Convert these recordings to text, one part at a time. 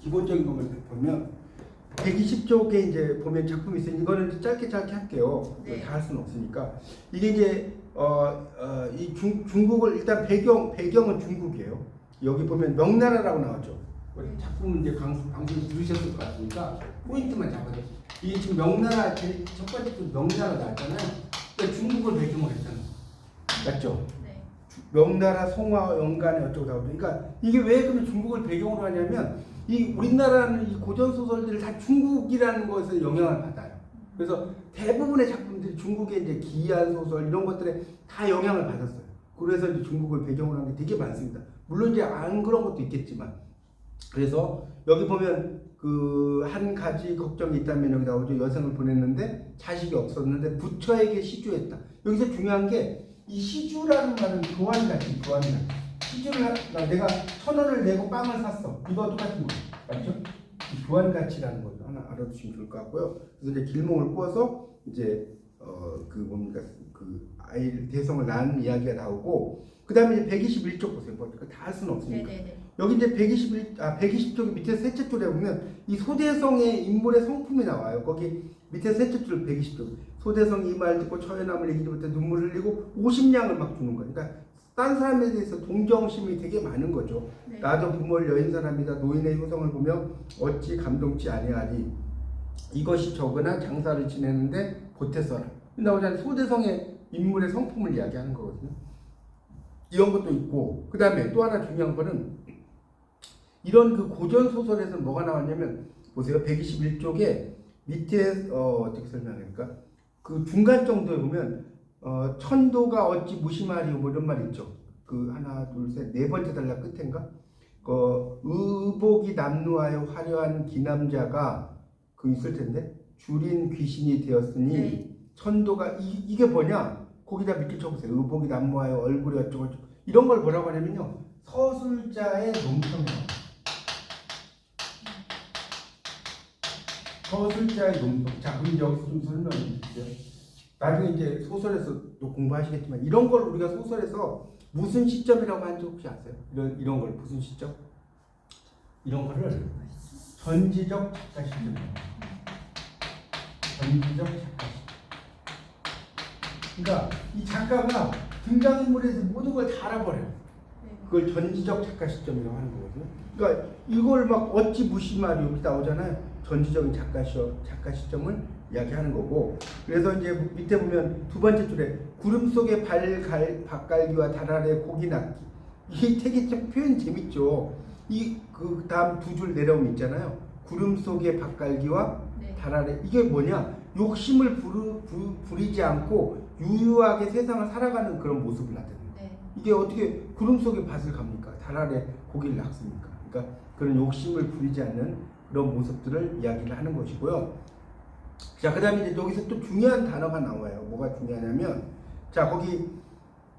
기본적인 것만 보면 120쪽에 이제 보면 작품이 있어요. 이거는 이제 짧게 할게요. 네. 다 할 수는 없으니까. 이게 이제 이 중국을 일단 배경은 중국이에요. 여기 보면 명나라라고 나왔죠. 작품은 이제 방송 들으셨을 것 같으니까 포인트만 잡아요. 이게 지금 명나라 첫 번째 명나라 나왔잖아요. 그러니까 중국을 배경으로 했잖아요. 맞죠? 네. 명나라 송화 연간에 어쩌고 저쩌고. 그러니까 이게 왜 그러면 중국을 배경으로 하냐면 이 우리나라는 이 고전 소설들을 다 중국이라는 것에서 영향을 받아요. 그래서 대부분의 작품들이 중국의 이제 기이한 소설 이런 것들에 다 영향을 받았어요. 그래서 이제 중국을 배경으로 한 게 되게 많습니다. 물론 이제 안 그런 것도 있겠지만. 그래서 여기 보면 그 한 가지 걱정이 있다면 여기 나오죠. 여성을 보냈는데 자식이 없었는데 부처에게 시주했다. 여기서 중요한 게 이 시주라는 말은 교환가치. 시주를 내가 1,000원을 내고 빵을 샀어. 이거 똑같은 거예요. 맞죠? 교환가치라는 거 하나 알아두시면 좋을 것 같고요. 그래서 이제 길몽을 꾸어서 이제 그 뭡니까 그 아이 대성을 낳은 이야기가 나오고 그 다음에 121쪽 보세요. 뭐 다 할 수는 없으니까. 네네네. 여기 이제 120쪽 밑에 셋째 줄에 보면 이 소대성의 인물의 성품이 나와요. 거기 밑에 셋째 줄 120쪽. 소대성이 이 말 듣고 처해남을 이기지 못해 눈물을 흘리고 50냥을 막 주는 거예요. 그러니까 딴 사람에 대해서 동정심이 되게 많은 거죠. 네. 나도 부모를 여인 사람이다. 노인의 효성을 보며 어찌 감동치 아니하리. 이것이 적으나 장사를 지내는데 보태서라. 나오잖아요. 소대성의 인물의 성품을 이야기하는 거거든요. 이런 것도 있고 그 다음에 또 하나 중요한 거는 이런 그 고전 소설에서 뭐가 나왔냐면 보세요. 121쪽에 밑에 어떻게 설명할까? 그 중간 정도에 보면 천도가 어찌 무심하리요 뭐 이런 말 있죠. 그 하나 둘 셋 네 번째 달락 끝인가? 의복이 남루하여 화려한 기남자가 그 있을 텐데 줄인 귀신이 되었으니 네. 천도가 이게 뭐냐? 거기다 밑에 쳐보세요. 의복이 남루하여 얼굴이 어쩌고 저쩌고 이런 걸 뭐라고 하냐면요. 서술자의 논평이에요. 서술자의 논평. 자, 그럼 여기서 좀 설명해 주세요. 나중에 이제 소설에서 또 공부하시겠지만 이런 걸 우리가 소설에서 무슨 시점이라고 하는지 혹시 아세요? 이런 걸 무슨 시점? 이런 거를 전지적 작가 시점이에요. 전지적 작가 시점. 그러니까 이 작가가 등장인물에서 모든 걸 다 알아버려요. 네. 그걸 전지적 작가 시점이라고 하는 거거든요. 그러니까 이걸 막 어찌 무심하리 여기 나오잖아요. 전지적인 작가 시점을 이야기하는 거고. 그래서 이제 밑에 보면 두 번째 줄에 구름 속에 밭갈기와 달 아래 고기 낳기. 이 되게 좀 표현 재밌죠. 이 그 다음 두 줄 내려오면 있잖아요. 구름 속에 밭갈기와 네. 달 아래 이게 뭐냐? 욕심을 부리지 않고 유유하게 세상을 살아가는 그런 모습을 나타내요. 네. 이게 어떻게 구름 속에 밭을 갑니까? 달 아래 고기를 낳습니까? 그러니까 그런 욕심을 부리지 않는 그런 모습들을 이야기를 하는 것이고요. 자, 그 다음에 이제 여기서 또 중요한 단어가 나와요. 뭐가 중요하냐면, 자, 거기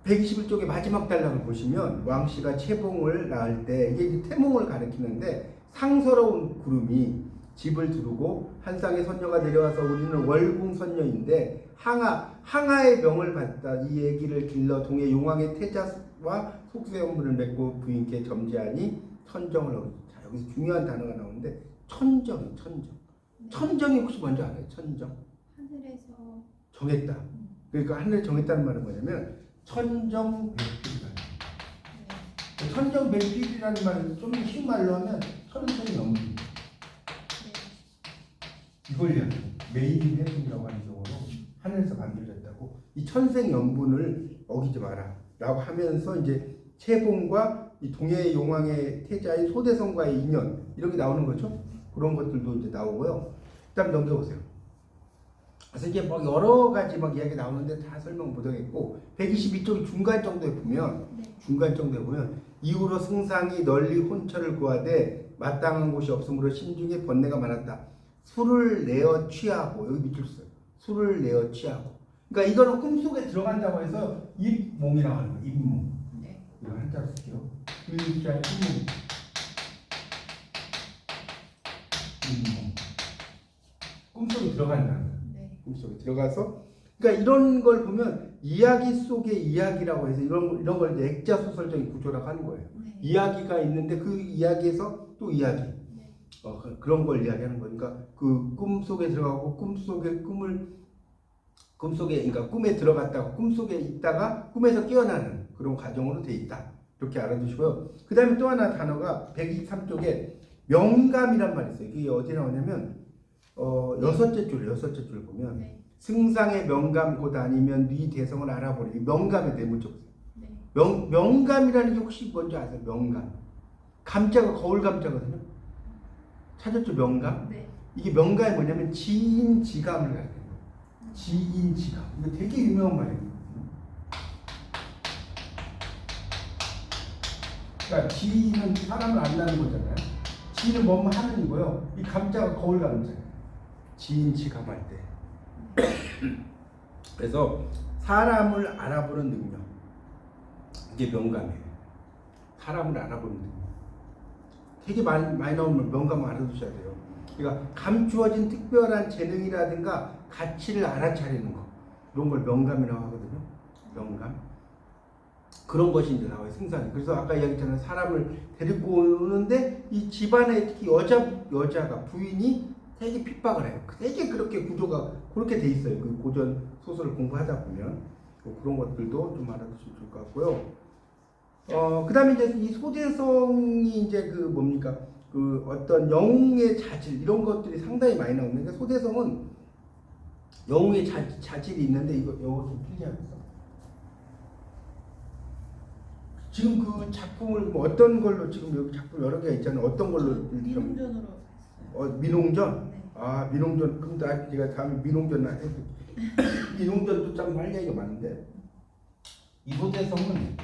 121쪽의 마지막 단락을 보시면 왕씨가 채봉을 낳을 때 이게 이제 태몽을 가리키는데 상서로운 구름이 집을 두르고 한 쌍의 선녀가 내려와서 우리는 월궁 선녀인데 항아의 명을 받다 이 얘기를 길러 동해 용왕의 태자와 속세연분을 맺고 부인께 점지하니 천정을 얻었다. 자, 여기서 중요한 단어가 나오는데 천정이 혹시 뭔지 알아요? 천정. 하늘에서 정했다. 그러니까 하늘에 정했다는 말은 뭐냐면 천정백필이라는 네. 천정백필이라는 말은 좀 쉬운 말로 하면 천생연분. 네. 이걸 이야기해요. 메이드 헤븐이라고 하는 경우로 하늘에서 만들어졌다고. 이 천생연분을 어기지 마라 라고 하면서 이제 채봉과 이 동해 용왕의 태자인 소대성과의 인연 이렇게 나오는 거죠. 그런 것들도 이제 나오고요. 일단 넘겨보세요. 그래서 이게 뭐 여러 가지 막 이야기 나오는데 다 설명 못하겠고 122쪽 중간 정도에 보면 네. 이후로 승상이 널리 혼처를 구하되 마땅한 곳이 없으므로 심중에 번뇌가 많았다. 술을 내어 취하고 여기 밑줄 써요. 술을 내어 취하고. 그러니까 이거는 꿈속에 들어간다고 해서 입몽이라고 하는 거예요. 입몽. 네. 이거 한자로 쓸게요. 일자 입몽. 입몽. 꿈속에 들어간다는 거예요. 네. 꿈속에 들어가서 그러니까 이런 걸 보면 이야기 속의 이야기라고 해서 이런 걸 이제 액자 소설적인 구조라고 하는 거예요. 네. 이야기가 있는데 그 이야기에서 또 이야기. 네. 그런 걸 이야기하는 거니까 그 꿈 속에 들어가고 그러니까 꿈에 들어갔다가 꿈 속에 있다가 꿈에서 깨어나는 그런 과정으로 돼 있다. 이렇게 알아두시고요. 그 다음에 또 하나 단어가 123쪽에 명감이란 말이 있어요. 그게 어디 나오냐면 여섯째 줄 보면 네. 승상의 명감 곧 아니면 네 대성을 알아보리. 명감의 대문적. 네. 명감이라는 게 혹시 뭔지 아세요? 명감. 감자가 거울 감자거든요. 찾았죠? 명감? 네. 이게 명감이 뭐냐면 지인지감을 가리켜요. 지인지감. 이거 되게 유명한 말이에요. 그러니까 지인은 사람을 안다는 거잖아요. 지인은 뭐뭐 하는 이고요. 이 감자가 거울 감자예요. 지인지감할 때. 그래서 사람을 알아보는 능력. 이게 명감이에요. 사람을 알아보는 능력. 되게 많이 나오면 명감을 알아두셔야 돼요. 그러니까 감추어진 특별한 재능이라든가 가치를 알아차리는 거, 이런 걸 명감이라고 하거든요. 명감. 그런 것이 이제 나와요. 승산이. 그래서 아까 이야기했잖아요. 사람을 데리고 오는데 이 집안에 특히 여자가 부인이 되게 핍박을 해요. 되게 그렇게 구조가 그렇게 돼 있어요. 그 고전 소설을 공부하다 보면 그런 것들도 좀 알아두시면 좋을 것 같고요. 그 다음에 이제 이 소대성이 이제 그 뭡니까? 그 어떤 영웅의 자질, 이런 것들이 상당히 많이 나오는데, 그러니까 소대성은 영웅의 자질이 있는데, 이거 좀 필기하겠어. 지금 그 작품을 뭐 어떤 걸로, 지금 여기 작품 여러 개가 있잖아요. 어떤 걸로? 민웅전으로 했어요. 민홍전? 네. 민홍전. 그럼 제가 다음에 민홍전 해볼게요. 민홍전도 참 할 얘기가 많은데, 이 소대성은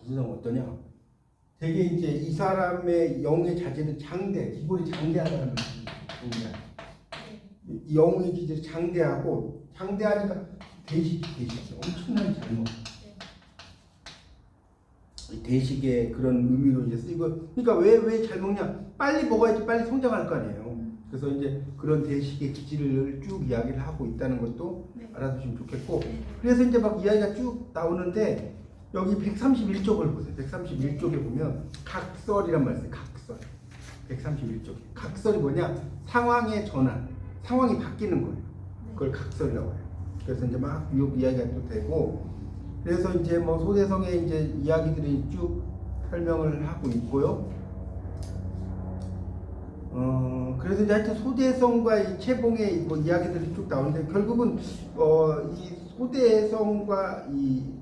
어떠냐? 되게 이제 이 사람의 영의 자질은 기본이 장대하다는 뜻이에요. 이 영의 기질이 장대하니까 대식이 엄청나게 잘 먹어. 이 대식의 그런 의미로 이제 쓰이고, 그러니까 왜 잘 먹냐? 빨리 먹어야지 빨리 성장할 거 아니에요. 그래서 이제 그런 대식의 기질을 쭉 이야기를 하고 있다는 것도 알아두시면 좋겠고, 그래서 이제 막 이야기가 쭉 나오는데. 여기 131쪽을 보세요. 131쪽에 보면 각설이란 말이 있어요. 각설. 131쪽에. 각설이 뭐냐? 상황의 전환. 상황이 바뀌는 거예요. 그걸 각설이라고 해요. 그래서 이제 막 이야기가 또 되고, 그래서 이제 뭐 소대성의 이제 이야기들이 쭉 설명을 하고 있고요. 그래서 이제 하여튼 소대성과 이 채봉의 뭐 이야기들이 쭉 나오는데, 결국은 이 소대성과 이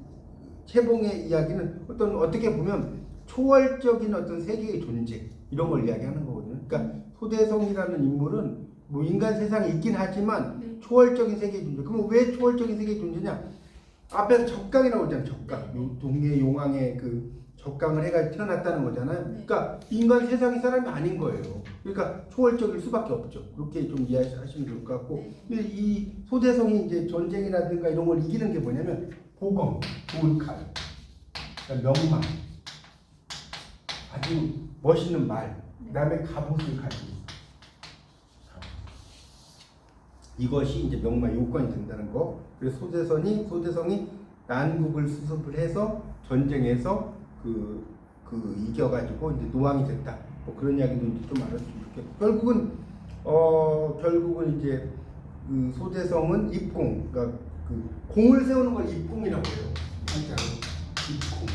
채봉의 이야기는 어떻게 보면 초월적인 어떤 세계의 존재, 이런 걸 이야기하는 거거든요. 그러니까 소대성이라는 인물은 뭐 인간 세상에 있긴 하지만 초월적인 세계의 존재. 그럼 왜 초월적인 세계의 존재냐? 앞에서 적강이라고 했잖아요. 적강. 동해 용왕의 그 적강을 해가지고 태어났다는 거잖아요. 그러니까 인간 세상의 사람이 아닌 거예요. 그러니까 초월적일 수밖에 없죠. 그렇게 좀 이해하시면 좋을 것 같고, 이 소대성이 이제 전쟁이라든가 이런 걸 이기는 게 뭐냐면 보검, 돌칼, 명망, 아주 멋있는 말, 그다음에 갑옷을 가지고 있어요. 이것이 이제 명망 요건이 된다는 거. 그래서 소대성이 난국을 수습을 해서 전쟁에서 그 이겨가지고 이제 노왕이 됐다. 뭐 그런 이야기도 이제 좀 알았으면 좋겠고, 결국은 이제 그 소대성은 입공, 그러니까 그 공을 세우는 걸 입공이라고 해요. 입공.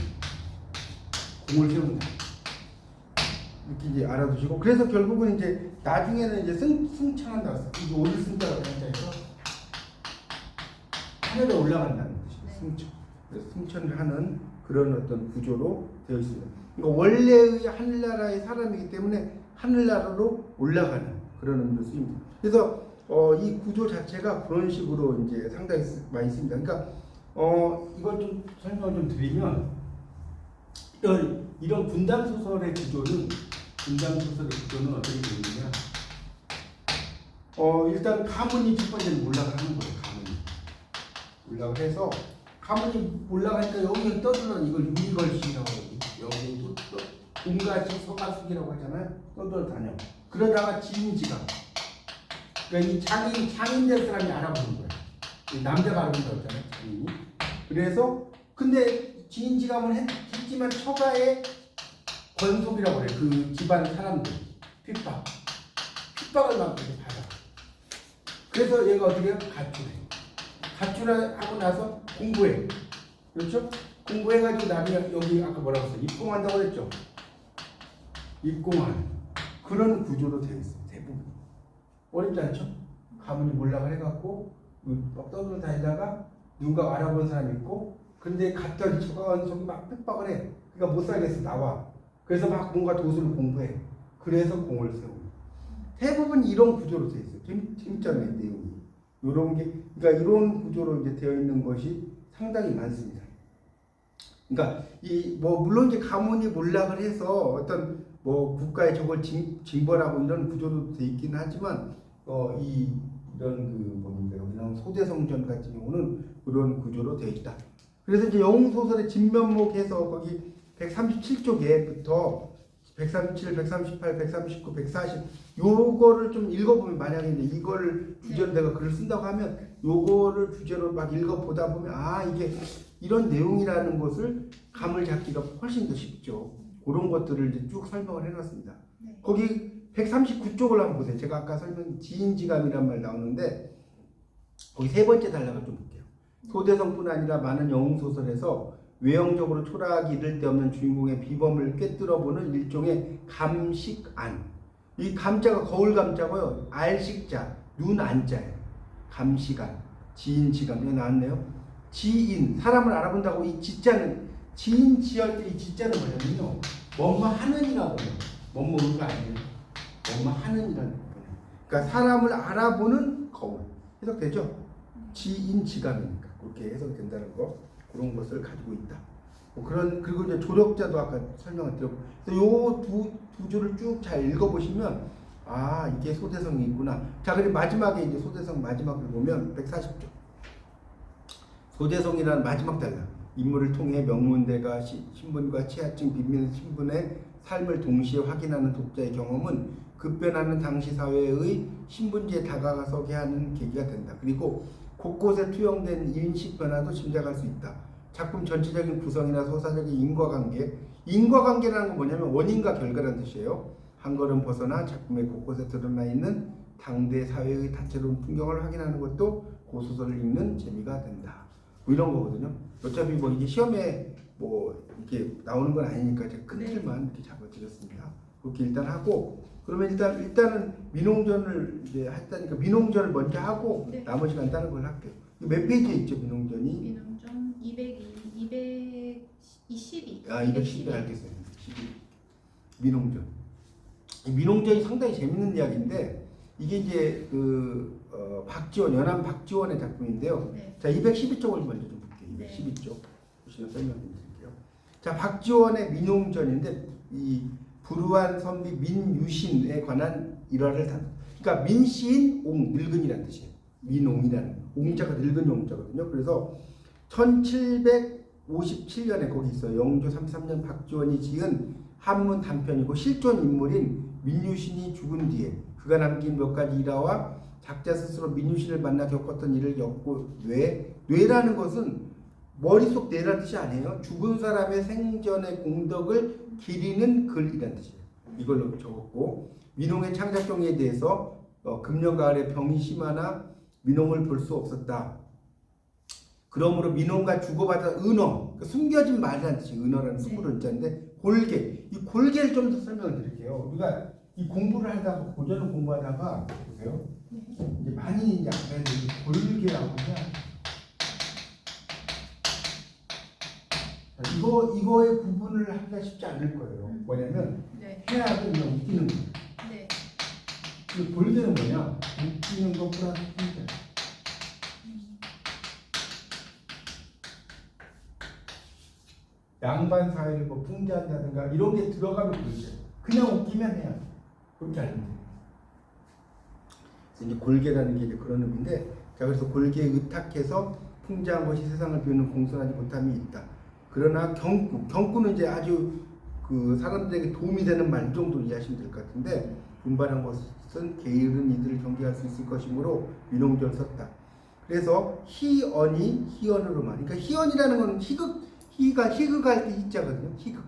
공을 세운다. 이렇게 이제 알아두시고, 그래서 결국은 이제 나중에는 이제 승천한다. 이게 오를 승자가 한자에서 하늘에 올라간다는 뜻이에요. 승천. 그래서 승천을 하는 그런 어떤 구조로 되어 있습니다. 그러니까 원래의 하늘나라의 사람이기 때문에 하늘나라로 올라가는 그런 의미로 쓰입니다. 그래서 이 구조 자체가 그런 식으로 이제 상당히 많이 씁니다. 그러니까 이걸 좀 설명을 좀 드리면, 이런 분당 소설의 구조는 어떻게 되느냐? 일단 가문이 첫 번째는 올라가는 거예요. 올라가 해서 가문이 올라가니까 여기 떠들어, 이걸 유리걸식이라고 하거든요. 여기 동가시 서가숙이라고 하잖아요. 떠들어 다녀. 그러다가 지인지가, 그러니까 이 장인될 사람이 알아보는 거야. 남자가 알아본다고 했잖아요. 장인이. 그래서 근데 지인지감을 했지만 처가에 권속이라고 그래. 그 집안 사람들 핍박을 막 이렇게 받아. 그래서 얘가 어떻게 해요? 가출하고 나서 공부해. 그렇죠? 공부해가지고 나중에 여기 아까 뭐라고 했어? 입공한다고 그랬죠? 입공하는 그런 구조로 되어 있어요. 대부분. 어렵지 않죠? 가문이 몰락을 해갖고 막 떠돌아다니다가 누군가 알아본 사람이 있고 근데 갔더니 저가원속이 막 핍박을 해. 그러니까 못 살겠어. 나와. 그래서 막 뭔가 도수를 공부해. 그래서 공을 세우고. 대부분 이런 구조로 되어 있어요. 재밌잖아요. 내용이. 이런 게, 그러니까 이런 구조로 이제 되어 있는 것이 상당히 많습니다. 그러니까 물론 이제 가문이 몰락을 해서 어떤 국가에 저걸 징벌하고 이런 구조로 되어 있긴 하지만 이런 뭡니까 여기 나온 소대성전 같은 경우는 그런 구조로 되어 있다. 그래서 이제 영웅 소설의 진면목에서 거기 137쪽에부터 137, 138, 139, 140 요거를 좀 읽어보면 만약에 이제 이거를 주제로 내가 글을 쓴다고 하면 요거를 주제로 막 읽어보다 보면 이게 이런 내용이라는 것을 감을 잡기가 훨씬 더 쉽죠. 그런 것들을 이제 쭉 설명을 해놨습니다. 네. 거기 139쪽을 한번 보세요. 제가 아까 지인지감이란 말 나오는데 거기 세 번째 단락을 좀 볼게요. 소대성뿐 아니라 많은 영웅소설에서 외형적으로 초라하기 이를 데 없는 주인공의 비범을 꿰뚫어보는 일종의 감식안. 이 감자가 거울 감자고요. 알식자, 눈 안자예요. 감식안, 지인지감. 여기 나왔네요. 지인, 사람을 알아본다고 이 지자는 지인 지할 때 이 지자는 뭐냐면요. 뭐뭐 하는이라고 해요. 뭐뭐가 아니에요. 뭐뭐 하는이라는 거예요. 그러니까 사람을 알아보는 거울. 해석되죠? 지인지감이니까 그렇게 해석이 된다는 거. 그런 것을 가지고 있다. 그리고 이제 조력자도 아까 설명을 드렸고, 요 두 줄을 쭉 잘 읽어보시면 이게 소대성이 있구나. 자, 그리고 마지막에 이제 소대성 마지막을 보면 140쪽. 소대성이라는 마지막 단락. 인물을 통해 명문대가 신분과 치하층 빈민 신분의 삶을 동시에 확인하는 독자의 경험은 급변하는 당시 사회의 신분지에 다가서게 하는 계기가 된다. 그리고 곳곳에 투영된 인식 변화도 짐작할 수 있다. 작품 전체적인 구성이나 소사적인 인과관계라는 건 뭐냐면 원인과 결과라는 뜻이에요. 한 걸음 벗어나 작품의 곳곳에 드러나 있는 당대 사회의 다채로운 풍경을 확인하는 것도 고소설을 읽는 재미가 된다. 이런 거거든요. 어차피 이게 시험에 이렇게 나오는 건 아니니까 제가 큰 틀만 이렇게 잡아드렸습니다. 그렇게 일단 하고, 그러면 일단은 민홍전을 이제 했다니까 민홍전을 먼저 하고 나머지는 다른 걸 할게요. 몇 페이지에 있죠, 민홍전이? 민홍전 222. 212 알겠어요. 12. 민홍전. 이 민홍전이 상당히 재밌는 이야기인데 이게 이제 박지원, 연암 박지원의 작품인데요. 네. 자, 212쪽을 먼저 좀 볼게요. 네. 212쪽 보시면 설명드릴게요. 자, 박지원의 민홍전인데 이 불우한 선비 민유신에 관한 일화를 그러니까 민시인 옹 늙은이라는 뜻이에요. 민옹이라는 옹자가 늙은 옹자거든요. 그래서 1757년에 거기 있어요. 영조 33년 박지원이 지은 한문 단편이고 실존 인물인 민유신이 죽은 뒤에 그가 남긴 몇 가지 일화와 작자 스스로 민유신을 만나 겪었던 일을 엮고 뇌라는 것은 머릿속 뇌라는 뜻이 아니에요. 죽은 사람의 생전의 공덕을 기리는 글이라는 뜻이에요. 이걸로 적었고, 민홍의 창작 경위에 대해서 금년 가을에 병이 심하나 민홍을 볼 수 없었다. 그러므로 민홍과 주고받은 은어, 그러니까 숨겨진 말이라는 뜻이 은어라는 숨으로 인자인데 골계, 이 골계를 좀 더 설명을 드릴게요. 우리가 이 공부를 하다가 고전을 공부하다가 보세요. 이제 많이 이제 앞에 골계라고 해야 이거의 구분을 하기가 쉽지 않을 거예요. 뭐냐면 해악은 그냥 웃기는 거예요. 그 골계는 뭐냐? 웃기는 거 플러스 풍자. 양반 사회를 풍자한다든가 이런 게 들어가면 골계. 그냥 웃기면 해야 그렇게 알면 돼요. 그래서 이제 골계라는 게 이제 그런 의미인데, 자, 그래서 골계에 의탁해서 풍자한 것이 세상을 비우는 공손하지 못함이 있다. 그러나 경구는 이제 아주 사람들에게 도움이 되는 말 정도로 이해하시면 될 것 같은데, 분발한 것은 게으른 이들을 경계할 수 있을 것이므로 민홍전을 썼다. 그래서 희언으로만, 그러니까 희언이라는 건 희극할 때 희자거든요. 희극.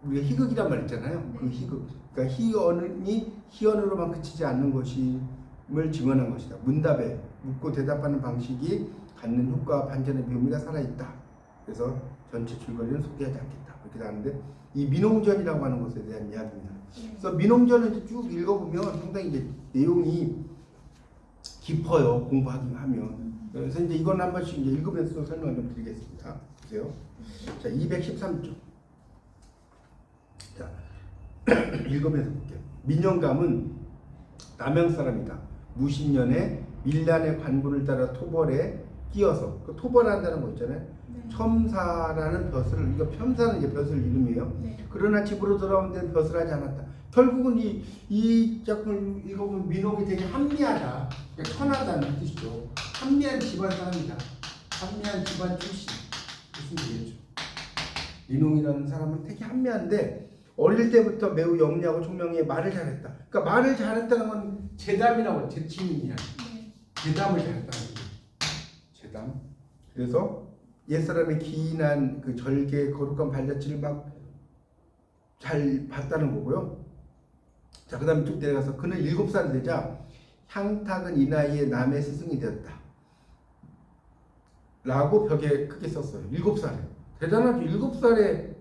우리가 희극이란 말 있잖아요. 그 네. 희극. 그러니까 희언이 희언으로만 그치지 않는 것임을 증언한 것이다. 문답에 묻고 대답하는 방식이 갖는 효과와 반전의 묘미가 살아있다. 그래서 전체 줄거리는 소개하지 않겠다. 그렇게 나오는데 이 민홍전이라고 하는 것에 대한 이야기입니다. 네. 그래서 민홍전을 이제 쭉 읽어보면 상당히 이제 내용이 깊어요. 공부하기만 하면. 그래서 이제 이건 한 번씩 이제 읽으면서 설명을 좀 드리겠습니다. 보세요. 자, 213쪽. 자, 읽으면서 볼게요. 민영감은 남양 사람이다. 무신년에 밀란의 관군을 따라 토벌에 끼어서 그 토벌한다는 거 있잖아요. 네. 첨사라는 벼슬을 이거 첨사는 이제 벼슬 이름이에요. 네. 그러나 집으로 돌아온 데는 벼슬 하지 않았다. 결국은 이 작품을 읽어보면 민홍이 되게 합리하다. 그러니까 천하다는 뜻이죠. 합리한 집안 사람이다. 합리한 집안 출신. 무슨 얘기죠? 민홍이라는 사람은 되게 합리한데 어릴 때부터 매우 영리하고 총명해 말을 잘했다. 그러니까 말을 잘했다는 건 재담이라고 재치민이야. 네. 재담을 잘했다는 거예요. 재담. 그래서 옛사람의 기인한 그 절개 거룩한 발자취를 막 잘 봤다는 거고요. 자, 그 다음에 쭉 내려가서 그는 7살 되자 향탁은 이 나이에 남의 스승이 되었다. 라고 벽에 크게 썼어요. 7살에. 대단하죠. 7살에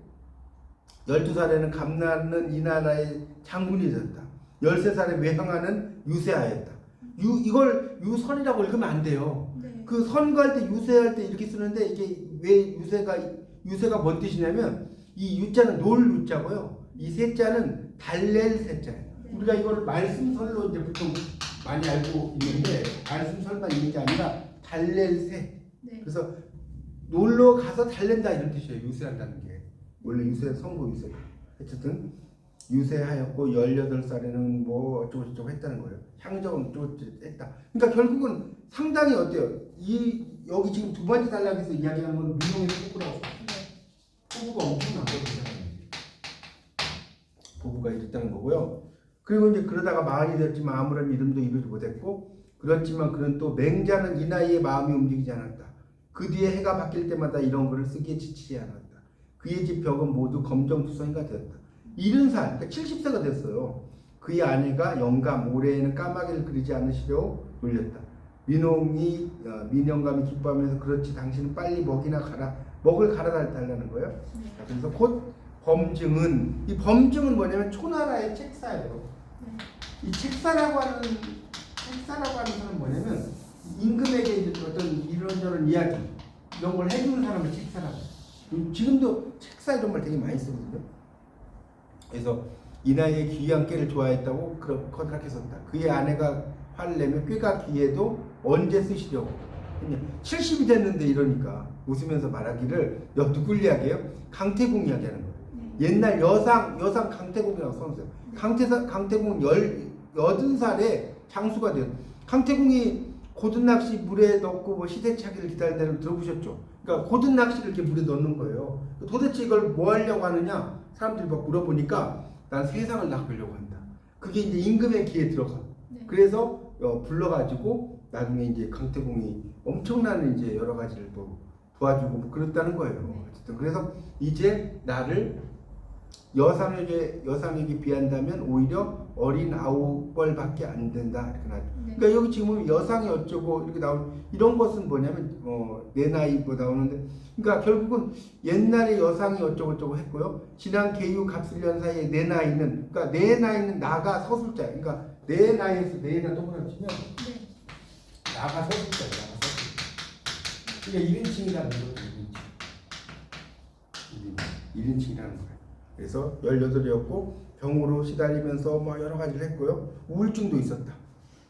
12살에는 감나는 이 나라의 장군이 되었다. 13살에 외항하는 유세하였다. 이걸 유선이라고 읽으면 안 돼요. 네. 그 선거할 때 유세할 때 이렇게 쓰는데 이게 왜 유세가 뭔 뜻이냐면 이 유자는 놀 유자고요. 이 세자는 달랠 세자예요. 네. 우리가 이걸 말씀설로 이제 보통 많이 알고 있는데 말씀설만 있는 게 아니라 달랠 세. 네. 그래서 놀러 가서 달랜다 이런 뜻이에요. 유세한다는 게. 원래 유세 선거 유세. 어쨌든 유세하였고 18살에는 뭐 어쩌고저쩌고 했다는 거예요. 향정은 어쩌고저쩌고 했다. 그러니까 결국은 상당히 어때요? 여기 지금 두 번째 단락에서 이야기하는 건 민홍의 포부라고. 포부가 엄청난 거죠. 포부가 이랬다는 거고요. 그리고 이제 그러다가 마흔이 됐지만 아무런 이름도 이루지 못했고 그렇지만 그는 또 맹자는 이 나이에 마음이 움직이지 않았다. 그 뒤에 해가 바뀔 때마다 이런 글을 쓰기에 지치지 않았다. 그의 집 벽은 모두 검정투성이가 되었다. 70살, 그러니까 70세가 됐어요. 그의 아내가 영감, 올해에는 까마귀를 그리지 않으시려고 놀렸다. 민영감이 기뻐하면서 그렇지 당신은 빨리 먹을 갈아 달라는 거예요. 네. 자, 그래서 곧 범증은 이 범증은 뭐냐면 초나라의 책사예요. 네. 이 책사라고 하는 사람은 뭐냐면 임금에게 이제 어떤 이런저런 이야기 이런 걸 해주는 사람을 책사라고. 지금도 책사 이런 말 되게 많이 쓰거든요. 그래서 이 나이에 귀한 꾀를 좋아했다고 그렇게 썼다. 그의 아내가 화를 내면 꾀가 귀해도 언제 쓰시려고. 70이 됐는데 이러니까 웃으면서 말하기를 누굴 이야기해요? 강태공 이야기하는 거예요. 네. 옛날 여상 강태공이라고 써놓으세요. 강태공은 80살에 장수가 돼요. 강태공이 고든 낚시 물에 넣고 뭐 시대차기를 기다린다는 걸 들어보셨죠? 그러니까 고든 낚시를 이렇게 물에 넣는 거예요. 도대체 이걸 뭐 하려고 하느냐? 사람들이 막 물어보니까 난 세상을 낚으려고 한다. 그게 이제 임금의 귀에 들어가. 네. 그래서 불러가지고 나중에 이제 강태공이 엄청난 이제 여러 가지를 뭐 도와주고 뭐 그랬다는 거예요. 네. 어쨌든 그래서 이제 나를 여상에게 비한다면 오히려 어린 아우뻘밖에 안 된다 이렇게 나죠. 네. 그러니까 여기 지금 보면 여상이 어쩌고 이렇게 나오는 이런 것은 뭐냐면 내 나이 뭐 나오는데 그러니까 결국은 옛날에 여상이 어쩌고저쩌고 했고요. 지난 계유 갑술년 사이에 내 나이는 그러니까 내 나이는 나가 서술자야. 그러니까 내 나이에서 내나 동그라미 치면 네. 나가 서술자야. 나가 서술자. 그러니까 1인칭이라는 거죠. 1인칭이라는 거예요. 그래서 18이었고 병으로 시달리면서 뭐 여러 가지를 했고요. 우울증도 있었다.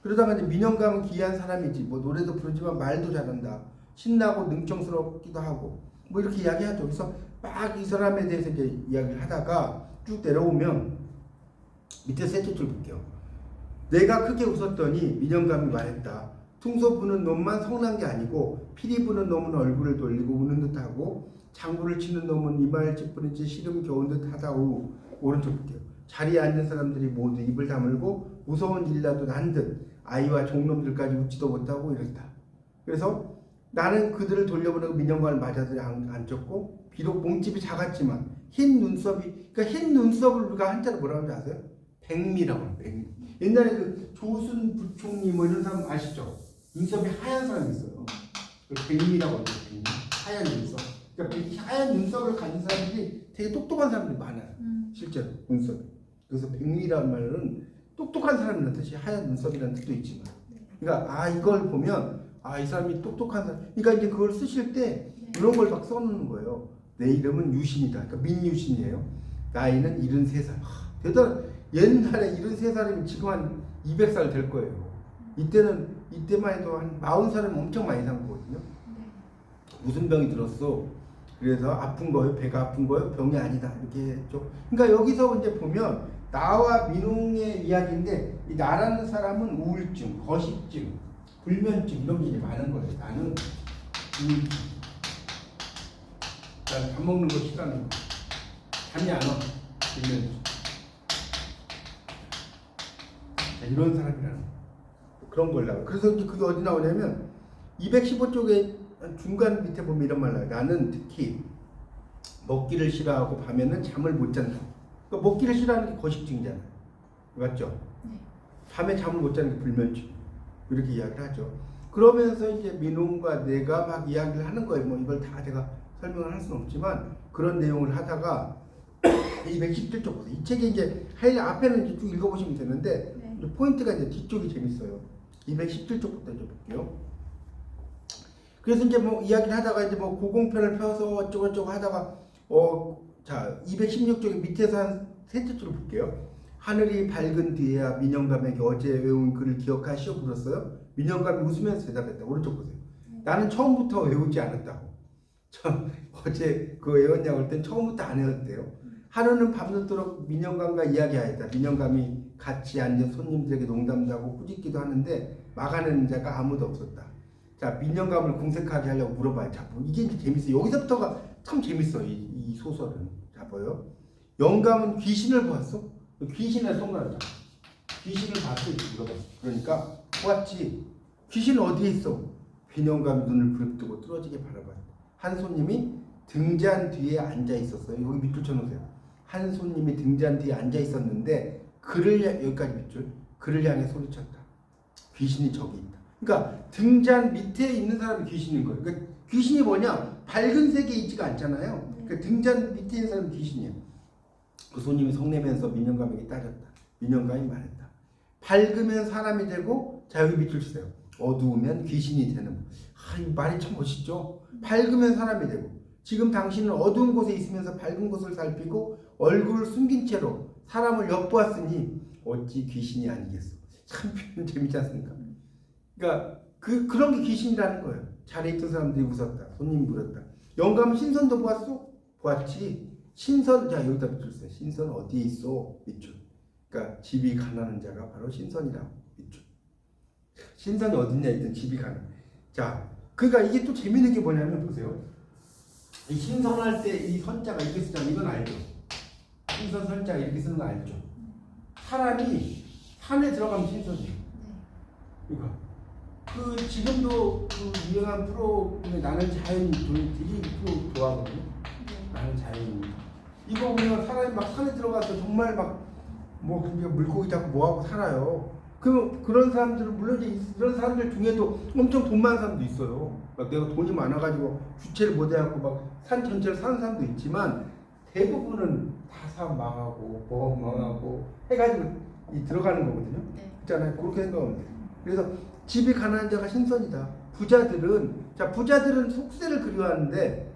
그러다가 이제 민영감은 기이한 사람이지. 뭐 노래도 부르지만 말도 잘한다. 신나고 능청스럽기도 하고 뭐 이렇게 이야기하죠. 그래서 막 이 사람에 대해서 이제 이야기를 하다가 쭉 내려오면 밑에 셋째 줄 볼게요. 내가 크게 웃었더니 민영감이 말했다. 퉁소 부는 놈만 성난 게 아니고 피리 부는 놈은 얼굴을 돌리고 우는 듯하고 장구를 치는 놈은 이마를 찌푸린 채 시름 겨운 듯 하다오. 오른쪽 볼게요. 자리에 앉은 사람들이 모두 입을 다물고 무서운 일이라도 난 듯 아이와 종놈들까지 웃지도 못하고 이랬다. 그래서 나는 그들을 돌려보내고 민영감을 맞아서 앉았고 비록 몸집이 작았지만 흰 눈썹이, 그러니까 흰 눈썹을 우리가 한자로 뭐라고 하는지 아세요? 백미라고 해요. 백미. 옛날에 그 조순 부총리 뭐 이런 사람 아시죠? 눈썹이 하얀 사람이 있어요. 백미라고 하죠. 백미. 하얀 눈썹. 그러니까 이 하얀 눈썹을 가진 사람들이 되게 똑똑한 사람들이 많아요. 실제로 눈썹이. 그래서 백미라는 말은 똑똑한 사람이라는 뜻이 하얀 눈썹이라는 뜻도 있지만, 그러니까 이걸 보면 이 사람이 똑똑한 사람. 그러니까 이제 그걸 쓰실 때 이런 걸 막 써놓는 거예요. 내 이름은 유신이다. 그러니까 민유신이에요. 나이는 73살. 대단. 옛날에 73살이면 지금 한 200살 될 거예요. 이때만 해도 한 40살이면 엄청 많이 산 거거든요. 무슨 병이 들었어? 그래서 아픈 거예요? 배가 아픈 거예요? 병이 아니다. 이렇게 했죠. 그러니까 여기서 이제 보면 나와 민웅의 이야기인데, 이 나라는 사람은 우울증, 거식증, 불면증 이런 게 많은 거예요. 나는 난 밥 먹는 거 싫어하는 거. 잠이 안 와. 불면증. 이런 사람이라는 거. 그런 걸 나와요. 그래서 이제 그게 어디 나오냐면 215쪽에 중간 밑에 보면 이런 말 나와요. 나는 특히 먹기를 싫어하고 밤에는 잠을 못 잔다. 그러니까 먹기를 싫어하는 게 거식증이잖아요. 맞죠? 네. 밤에 잠을 못 자는 게 불면증. 이렇게 이야기를 하죠. 그러면서 이제 민웅과 내가 막 이야기를 하는 거예요. 뭐 이걸 다 제가 설명을 할 수는 없지만 그런 내용을 하다가 217쪽 보세요. 이 책이 이제 앞에는 이제 쭉 읽어보시면 되는데 이제 포인트가 이제 뒤쪽이 재밌어요. 217쪽부터 이제 볼게요. 그래서 이제 뭐 이야기를 하다가 이제 뭐 고공편을 펴서 어쩌고저쩌고 하다가 자 216쪽의 밑에서 한 셋째 줄을 볼게요. 하늘이 밝은 뒤에야 민영감에게 어제 외운 글을 기억하시오 물었어요. 민영감이 웃으면서 대답했다. 오른쪽 보세요. 나는 처음부터 외우지 않았다고. 어제 그 외웠냐고 할 땐 처음부터 안 외웠대요. 하루는 밤늦도록 민영감과 이야기하였다. 민영감이 같이 앉은 손님들에게 농담도 하고 꾸짖기도 하는데 막아내는 자가 아무도 없었다. 자, 민영감을 궁색하게 하려고 물어봐요. 자, 뭐 이게 이제 재밌어요. 여기서부터가 참 재밌어. 이 소설은. 자, 보여. 영감은 귀신을 보았어? 귀신을 동그라져. 귀신을 봤어? 이렇게 물어봤어. 그러니까 보았지. 귀신은 어디에 있어? 민영감이 눈을 부릅뜨고 뚫어지게 바라봤다. 한 손님이 등잔 뒤에 앉아 있었어요. 여기 밑줄 쳐놓으세요. 한 손님이 등잔 뒤에 앉아 있었는데 여기까지 밑줄. 그를 향해 소리쳤다. 귀신이 저기 있다. 그러니까 등잔 밑에 있는 사람이 귀신인 거예요. 그러니까 귀신이 뭐냐? 밝은 세계에 있지가 않잖아요. 그러니까 등잔 밑에 있는 사람이 귀신이에요. 그 손님이 성내면서 민영감에게 따졌다. 민영감이 말했다. 밝으면 사람이 되고, 자 여기 밑줄 치세요. 어두우면 귀신이 되는. 이 말이 참 멋있죠. 밝으면 사람이 되고, 지금 당신은 어두운 곳에 있으면서 밝은 곳을 살피고 얼굴을 숨긴 채로 사람을 엿보았으니 어찌 귀신이 아니겠어. 참 표현 재밌지 않습니까? 그러니까 그런 게 귀신이라는 거예요. 자리에 있던 사람들이 웃었다. 손님이 물었다. 영감 신선도 보았어? 보았지. 신선, 자 여기다 밑줄 써요. 신선 어디에 있어? 밑줄. 그러니까 집이 가난한 자가 바로 신선이라고. 밑줄. 신선이 어딨냐 했더니 집이 가난. 자, 그러니까 이게 또 재밌는 게 뭐냐면 보세요. 이 신선할 때 이 선자가 이렇게 쓰잖아요. 이건 알죠? 신선 선자가 이렇게 쓰는 거 알죠? 사람이 산에 들어가면 신선이에요. 그러니까 지금도 그 유명한 프로그램에 나는 자연인 되게 프로 좋아하거든요. 나는 자연인. 이거 보면 사람이 막 산에 들어가서 정말 막 뭐 물고기 잡고 뭐하고 살아요. 그런 사람들은 물론 이제 이런 사람들 중에도 엄청 돈 많은 사람도 있어요. 막 내가 돈이 많아가지고 주체를 못해갖고 막 산 전체를 사는 사람도 있지만 대부분은 다 사업 망하고 보험 망하고 해가지고 들어가는 거거든요. 그렇잖아요. 그렇게 생각하면 돼요. 그래서 집이 가난한 자가 신선이다. 부자들은 속세를 그리워하는데,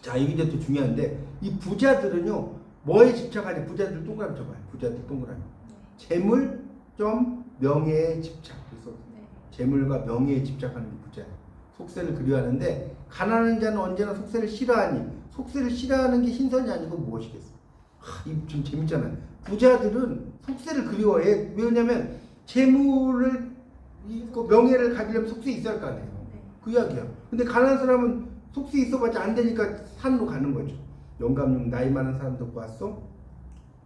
자 이게 이제 또 중요한데, 이 부자들은요 뭐에 집착하냐? 부자들 동그라미 쳐봐요. 부자들 동그라미. 재물 점 명예에 집착. 그래서 재물과 명예에 집착하는 게 부자예요. 속세를 그리워하는데, 가난한 자는 언제나 속세를 싫어하니, 속세를 싫어하는 게 신선이 아니고 무엇이겠어? 이거 좀 재밌잖아요. 부자들은 속세를 그리워해. 왜냐면 재물을 명예를 가지려면 속세 있어야 할 거 아니에요. 그 이야기야. 근데 가난한 사람은 속세 있어봤자 안 되니까 산으로 가는 거죠. 영감님 나이 많은 사람도 보았어?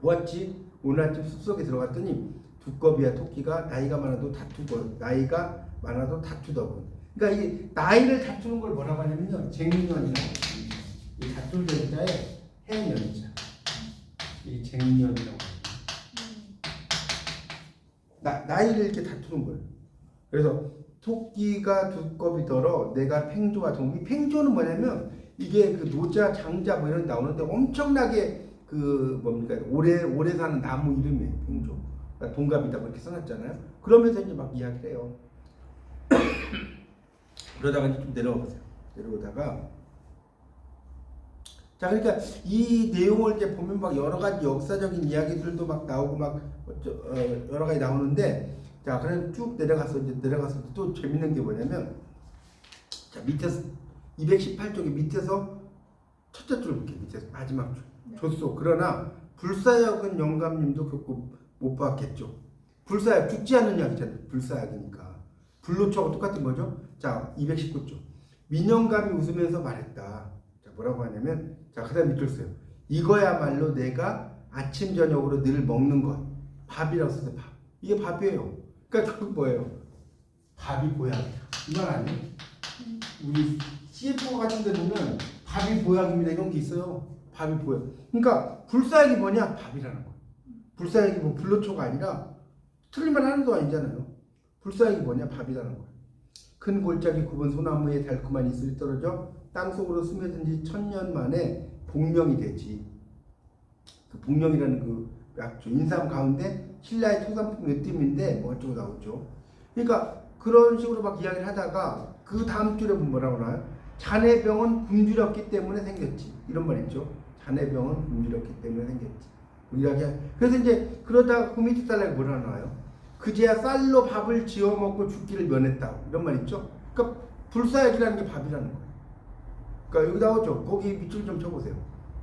보았지? 오늘 아침 숲속에 들어갔더니 두꺼비와 토끼가 나이가 많아도 다투더군. 그러니까 이 나이를 다투는 걸 뭐라고 하냐면요, 쟁년이라고. 이 다툴 대자에 해년자. 이게 쟁년이라고 해요. 나이를 이렇게 다투는 거예요. 그래서 토끼가 두꺼비 덜어 내가 팽조와 동. 이 팽조는 뭐냐면 이게 그 노자, 장자 뭐 이런 데 나오는데 엄청나게 그 뭡니까 오래 사는 나무 이름이에요. 팽조. 그러니까 동갑이다 뭐 이렇게 써놨잖아요. 그러면서 이제 막 이야기를 해요. 그러다가 이제 좀 내려와 보세요. 내려오다가 자 그러니까 이 내용을 이제 보면 막 여러 가지 역사적인 이야기들도 막 나오고 막 여러 가지 나오는데 자 그럼 쭉 내려가서 또 재밌는 게 뭐냐면 자 밑에서 218쪽에 밑에서 첫째 줄 볼게요. 밑에서 마지막 줄 줬소. 그러나 불사역은 영감님도 겪고 못 봤겠죠. 불사역 죽지 않는 약이잖아요. 불사역이니까 불로초하고 똑같은 거죠. 자 219쪽 민영감이 웃으면서 말했다. 자 뭐라고 하냐면 자 그다음 밑줄 써요. 이거야말로 내가 아침 저녁으로 늘 먹는 것 밥이라고 써요. 밥. 이게 밥이에요. 그러니까 결국 뭐예요? 밥이 보약이다. 이 말 아니에요? 우리 CFO 같은 데 보면 밥이 보약입니다. 이런 게 있어요. 밥이 보약. 그러니까 불사역이 뭐냐? 밥이라는 거예요. 불사역이 뭐 불로초가 아니라 틀린 말 하는 거 아니잖아요. 불사역이 뭐냐? 밥이라는 거예요. 큰 골짜기 굽은 소나무에 달콤한 이슬이 떨어져 땅속으로 스며든 지 1000년 만에 복령이 되지. 그 복령이라는 그 약초 인삼 가운데 신라의 토산품 으뜸인데 뭐 어쩌고 나오죠. 그러니까 그런 식으로 막 이야기를 하다가 그 다음 줄에 보면 뭐라고 나와요? 자네병은 굶주렸기 때문에 생겼지. 이런 말 있죠. 자네병은 굶주렸기 때문에 생겼지. 이야기. 그래서 이제 그러다가 그 밑에 달라고 뭐라 나와요? 그제야 쌀로 밥을 지어 먹고 죽기를 면했다. 이런 말 있죠. 그러니까 불사역이라는 게 밥이라는 거예요. 그러니까 여기 나오죠. 거기 밑줄 좀 쳐보세요.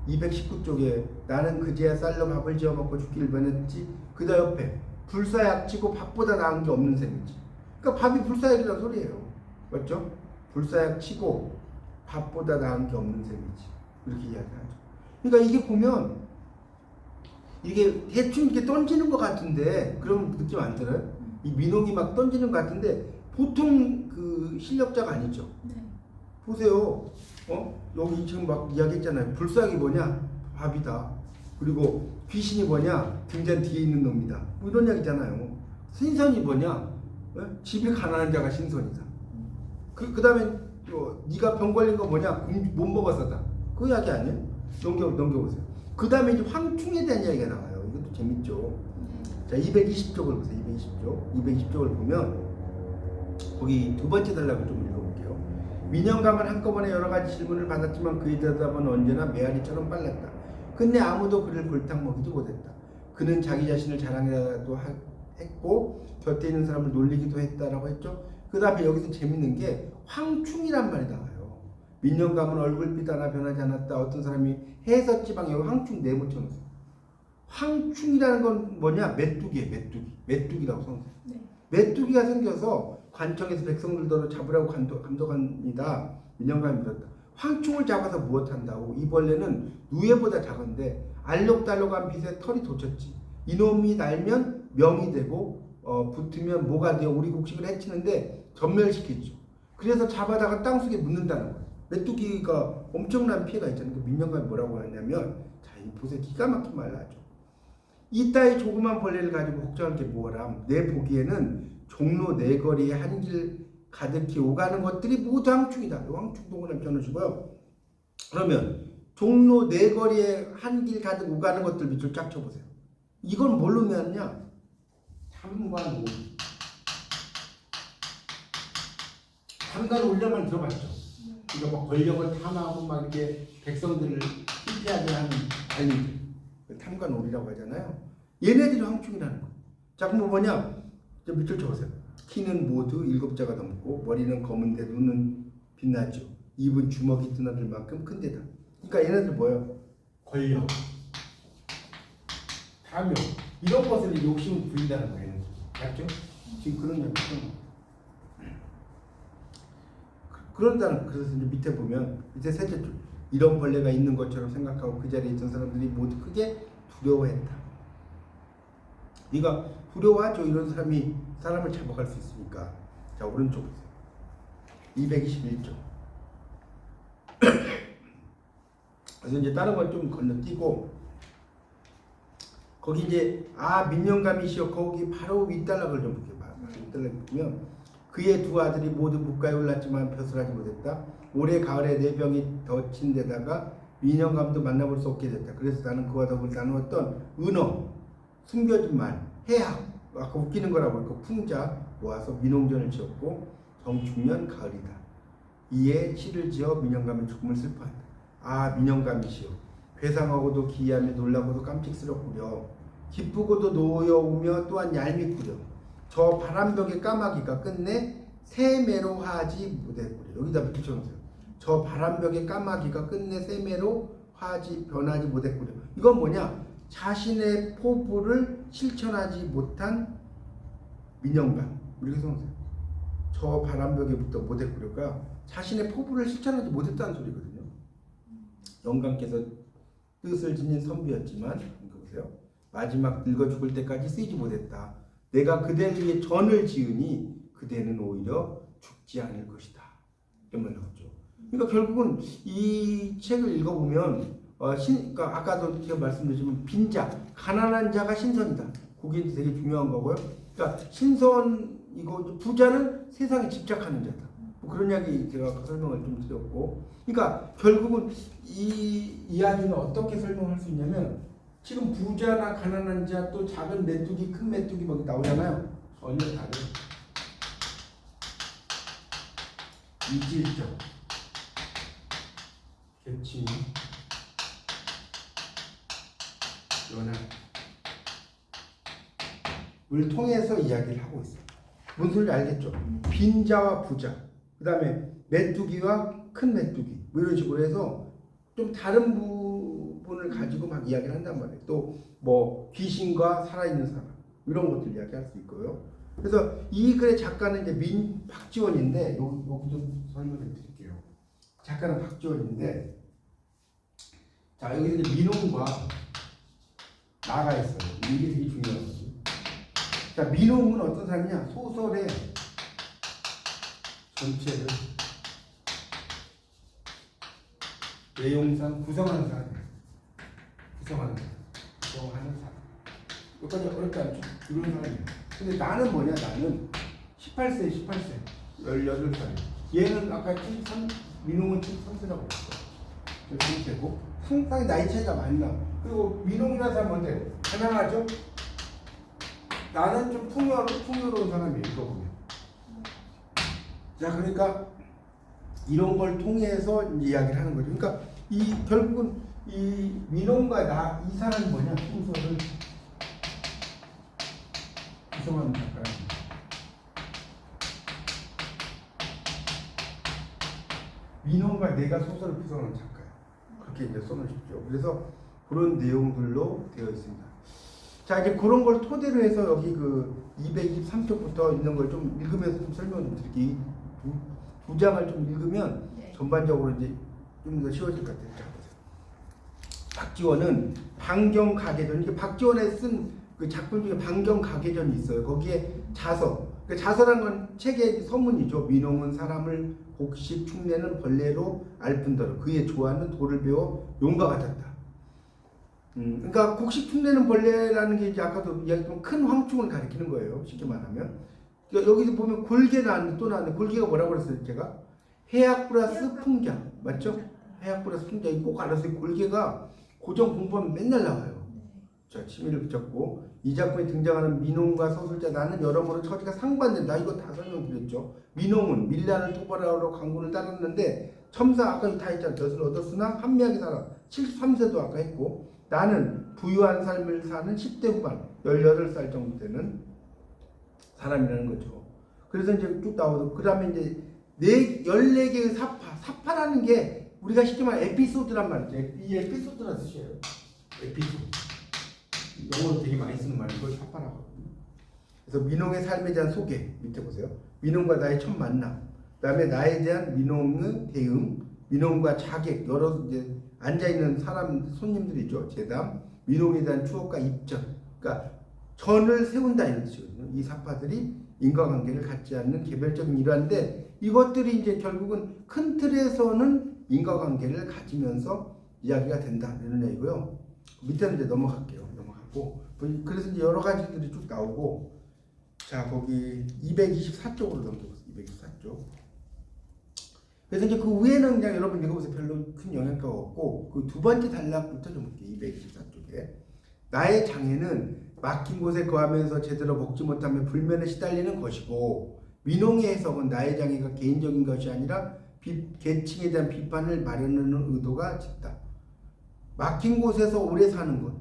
219쪽에 나는 그제야 쌀로 밥을 지어 먹고 죽기를 면했지. 그다 옆에 불사약치고 밥보다 나은 게 없는 셈이지. 그러니까 밥이 불사약이라는 소리예요. 맞죠? 불사약치고 밥보다 나은 게 없는 셈이지. 이렇게 이야기하죠. 그러니까 이게 보면 이게 대충 이렇게 던지는 것 같은데 그런 느낌 안 들어요? 이 민홍이 막 던지는 것 같은데 보통 그 실력자가 아니죠. 네. 보세요. 여기 지금 막 이야기했잖아요. 불사약이 뭐냐? 밥이다. 그리고 귀신이 뭐냐? 등잔 뒤에 있는 놈이다. 뭐 이런 이야기잖아요. 신선이 뭐냐? 집에 가난한 자가 신선이다. 그 다음에 네가 병 걸린 거 뭐냐? 못 먹어서다. 그 이야기 아니에요? 넘겨보세요. 그 다음에 이제 황충에 대한 이야기가 나와요. 이것도 재밌죠. 자, 220쪽을 보세요. 220쪽을 보면 거기 두 번째 단락을 좀 읽어볼게요. 민영감은 한꺼번에 여러 가지 질문을 받았지만 그의 대답은 언제나 메아리처럼 빨랐다. 근데 아무도 그를 골탕 먹이지 못했다. 그는 자기 자신을 자랑해도 했고 곁에 있는 사람을 놀리기도 했다라고 했죠. 그 다음에 여기서 재밌는 게 황충이란 말이 나와요. 민영감은 얼굴빛 하나 변하지 않았다. 어떤 사람이 해서지방 여기 황충 네모 쳐놓으세요. 황충이라는 건 뭐냐? 메뚜기예요. 메뚜기라고 써놓으세요. 네. 메뚜기가 생겨서 관청에서 백성들더러 잡으라고 감독합니다. 민영감이 물었다. 황충을 잡아서 무엇한다고? 이 벌레는 누에보다 작은데 알록달록한 빛에 털이 돋쳤지. 이놈이 날면 명이 되고 붙으면 뭐가 되어 우리 곡식을 해치는데 전멸시키죠. 그래서 잡아다가 땅속에 묻는다는 거예요. 메뚜기가 엄청난 피해가 있잖아요. 민영감이 뭐라고 하냐면 자, 이 보세요. 기가 막힌 말을 하죠. 이따위 조그만 벌레를 가지고 걱정할 게 뭐람. 내 보기에는 종로 네거리에 한길 가득히 오가는 것들이 모두 황충이다. 황충 동그라미 쳐놓으시고요. 그러면 종로 네거리에 한길 가득 오가는 것들 밑줄 쫙 쳐보세요. 이건 뭘로 내었냐? 삼관오리. 삼관오리란 들어봤죠? 그러니까 뭐 권력을 탐하고 막 이렇게 백성들을 실패하게 하는 아니 탐관오리라고 하잖아요. 얘네들이 황충이라는 거예요. 자 그럼 뭐냐? 좀 밑줄 쳐보세요. 키는 모두 7자가 넘고 머리는 검은데 눈은 빛나죠. 입은 주먹이 드나들 만큼 큰데다. 그러니까 얘네들 뭐예요? 권력, 탐욕 이런 것을 욕심을 부린다는 거예요. 맞죠? 지금 그런 얘기죠. 그런다는 그래서 이제 밑에 보면 밑에 셋째 줄 이런 벌레가 있는 것처럼 생각하고 그 자리에 있던 사람들이 모두 크게 두려워했다. 네가 두려워하죠. 이런 사람이 사람을 잡아갈 수 있으니까. 자 오른쪽 보세요. 221쪽. 그래서 이제 다른 건 좀 건너뛰고 거기 이제 민영감이시여 거기 바로 윗단락을 좀 볼게요. 윗단락 보면 그의 두 아들이 모두 묵가에 올랐지만 벼슬하지 못했다. 올해 가을에 내 병이 덧친 데다가 민영감도 만나볼 수 없게 됐다. 그래서 나는 그와 더불어 나누었던 은어, 숨겨진 말, 해학, 아까 웃기는 거라고 그 풍자 모아서 민홍전을 지었고 정중년 가을이다. 이에 시를 지어 민영감의 죽음을 슬퍼한다. 민영감이시여 괴상하고도 기이하며 놀라고도 깜찍스럽구려. 기쁘고도 노여우며 또한 얄밉구려. 저 바람벽의 까마귀가 끝내 새매로 하지 못했구려. 여기다 붙여놓으세요. 저 바람벽의 까마귀가 끝내 새매로 하지 변하지 못했구려. 이건 뭐냐? 자신의 포부를 실천하지 못한 민영감. 이렇게 써놓으세요. 저 바람벽에부터 못했구려가 자신의 포부를 실천하지 못했다는 소리거든요. 영감께서 뜻을 지닌 선비였지만 이거 보세요. 마지막 늙어 죽을 때까지 쓰이지 못했다. 내가 그대를 위해 전을 지으니 그대는 오히려 죽지 않을 것이다. 이런 말 나오죠. 그러니까 결국은 이 책을 읽어보면 그러니까 아까도 제가 말씀드렸지만 빈자, 가난한 자가 신선이다. 그게 되게 중요한 거고요. 그러니까 신선이고 부자는 세상에 집착하는 자다. 뭐 그런 이야기 제가 아까 설명을 좀 드렸고, 그러니까 결국은 이 이야기는 어떻게 설명할 수 있냐면 지금 부자나 가난한 자 또 작은 메뚜기, 큰 메뚜기 막 나오잖아요. 전혀 다른 이질적, 계층, 연합을 통해서 이야기를 하고 있어요. 뭔 소리인지 알겠죠? 빈자와 부자, 그 다음에 메뚜기와 큰 메뚜기, 뭐 이런 식으로 해서 좀 다른 부분을 가지고 막 이야기를 한단 말이에요. 또 뭐 귀신과 살아있는 사람, 이런 것들 이야기할 수 있고요. 그래서 이 글의 작가는 이제 박지원인데, 여기 좀 설명을 드릴게요. 작가는 박지원인데, 자, 여기 이제 민홍과 나가 있어요. 이게 되게 중요한 거죠. 자, 민홍은 어떤 사람이냐? 소설의 전체를 내용상 구성하는 사람이에요. 구성하는 사람. 여기까지 어렵지 않죠? 이런 사람이에요. 근데 나는 뭐냐? 나는 18세, 18살. 얘는 아까 73, 민홍은 73세라고 그랬어. 73세고. 상당히 나이 차이가 많이 나. 그리고 민홍이라는 사람은 뭔데? 가난하죠? 나는 좀 풍요로운 사람이에요. 이거 보면. 자, 그러니까 이런 걸 통해서 이야기를 하는 거죠. 그러니까 결국은 이 민홍과 나, 이 사람이 뭐냐? 소설을 구성하는 작가예요. 민홍과 내가 소설을 구성하는 작가예요. 그렇게 이제 써놓으십시오. 그래서 그런 내용들로 되어 있습니다. 자, 이제 그런 걸 토대로 해서 여기 그 223쪽부터 있는 걸 좀 읽으면서 좀 설명을 좀 드릴게요. 두 장을 좀 읽으면 전반적으로 이제 좀 더 쉬워질 것 같아요. 자, 보세요. 박지원은 반경가계전, 이게 박지원에 쓴 그 작품 중에 반경가계전이 있어요. 거기에 자서, 그 자서란 건 책의 서문이죠. 민홍은 사람을 곡식 축내는 벌레로 알뿐더러 그의 좋아하는 도를 배워 용과 같았다. 그러니까 곡식 축내는 벌레라는 게 이제 아까도 이야기했던 큰 황충을 가리키는 거예요. 쉽게 말하면. 그러니까 여기서 보면 골개 나왔는데 또 나왔는데, 골개가 뭐라고 그랬어요? 제가 해약 플러스 풍자, 맞죠? 해약 플러스 풍자. 이거 꼭 알아서 골개가 고정 공부하면 맨날 나와요. 자, 취미를 붙였고, 이 작품에 등장하는 민홍과 서술자 나는 여러모로 처지가 상반된다. 이거 다 설명드렸죠. 민홍은 밀란을 토벌하러 강군을 따랐는데 첨사 아까 다 했잖아요. 덫을 얻었으나 한미하게 살아. 73세도 아까 했고, 나는 부유한 삶을 사는 10대 후반 18살 정도 되는 사람이라는 거죠. 그래서 이제 쭉 나오고, 그 다음에 이제 14개의 사파라는 게 우리가 쉽게 말해 에피소드란 말이죠. 이 에피소드란 뜻이에요. 에피소드. 영어로 되게 많이 쓰는 말인 걸 사파라고 하거든요. 그래서 민홍의 삶에 대한 소개 밑에 보세요. 민홍과 나의 첫 만남, 그다음에 나에 대한 민홍의 대응, 민홍과 자객, 여러 이제 앉아 있는 사람 손님들이죠. 제담, 민홍에 대한 추억과 입전. 그러니까 전을 세운다 이런 뜻이거든요. 이 사파들이 인과관계를 갖지 않는 개별적인 일환인데, 이것들이 이제 결국은 큰 틀에서는 인과관계를 가지면서 이야기가 된다 이런 얘기고요. 밑에는 이제 넘어갈게요. 넘어가고 그래서 이제 여러 가지들이 쭉 나오고, 자 거기 224쪽으로 넘겨보세요. 224쪽. 그래서 이제 그 위에는 그냥 여러분 읽어보세요. 별로 큰 영향가 없고, 그 두 번째 단락부터 좀 볼게요. 224쪽에 나의 장애는 막힌 곳에 거하면서 제대로 먹지 못하면 불면에 시달리는 것이고, 민홍의 해석은 나의 장애가 개인적인 것이 아니라 계층에 대한 비판을 마련하는 의도가 짙다. 막힌 곳에서 오래 사는 것,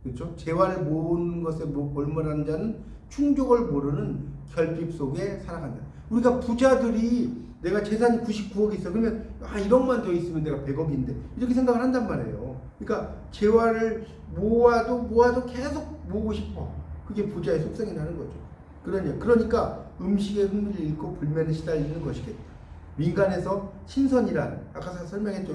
그렇죠? 재화를 모으는 것에 몰몰하는 자는 충족을 모르는 결핍 속에 살아간다. 우리가 부자들이 내가 재산이 99억이 있어. 그러면 1억만 더 있으면 내가 100억인데 이렇게 생각을 한단 말이에요. 그러니까 재화를 모아도 계속 모으고 싶어. 그게 부자의 속성이라는 거죠. 그러니까 음식에 흥미를 잃고 불면에 시달리는 것이겠다. 민간에서 신선이란 아까 설명했죠.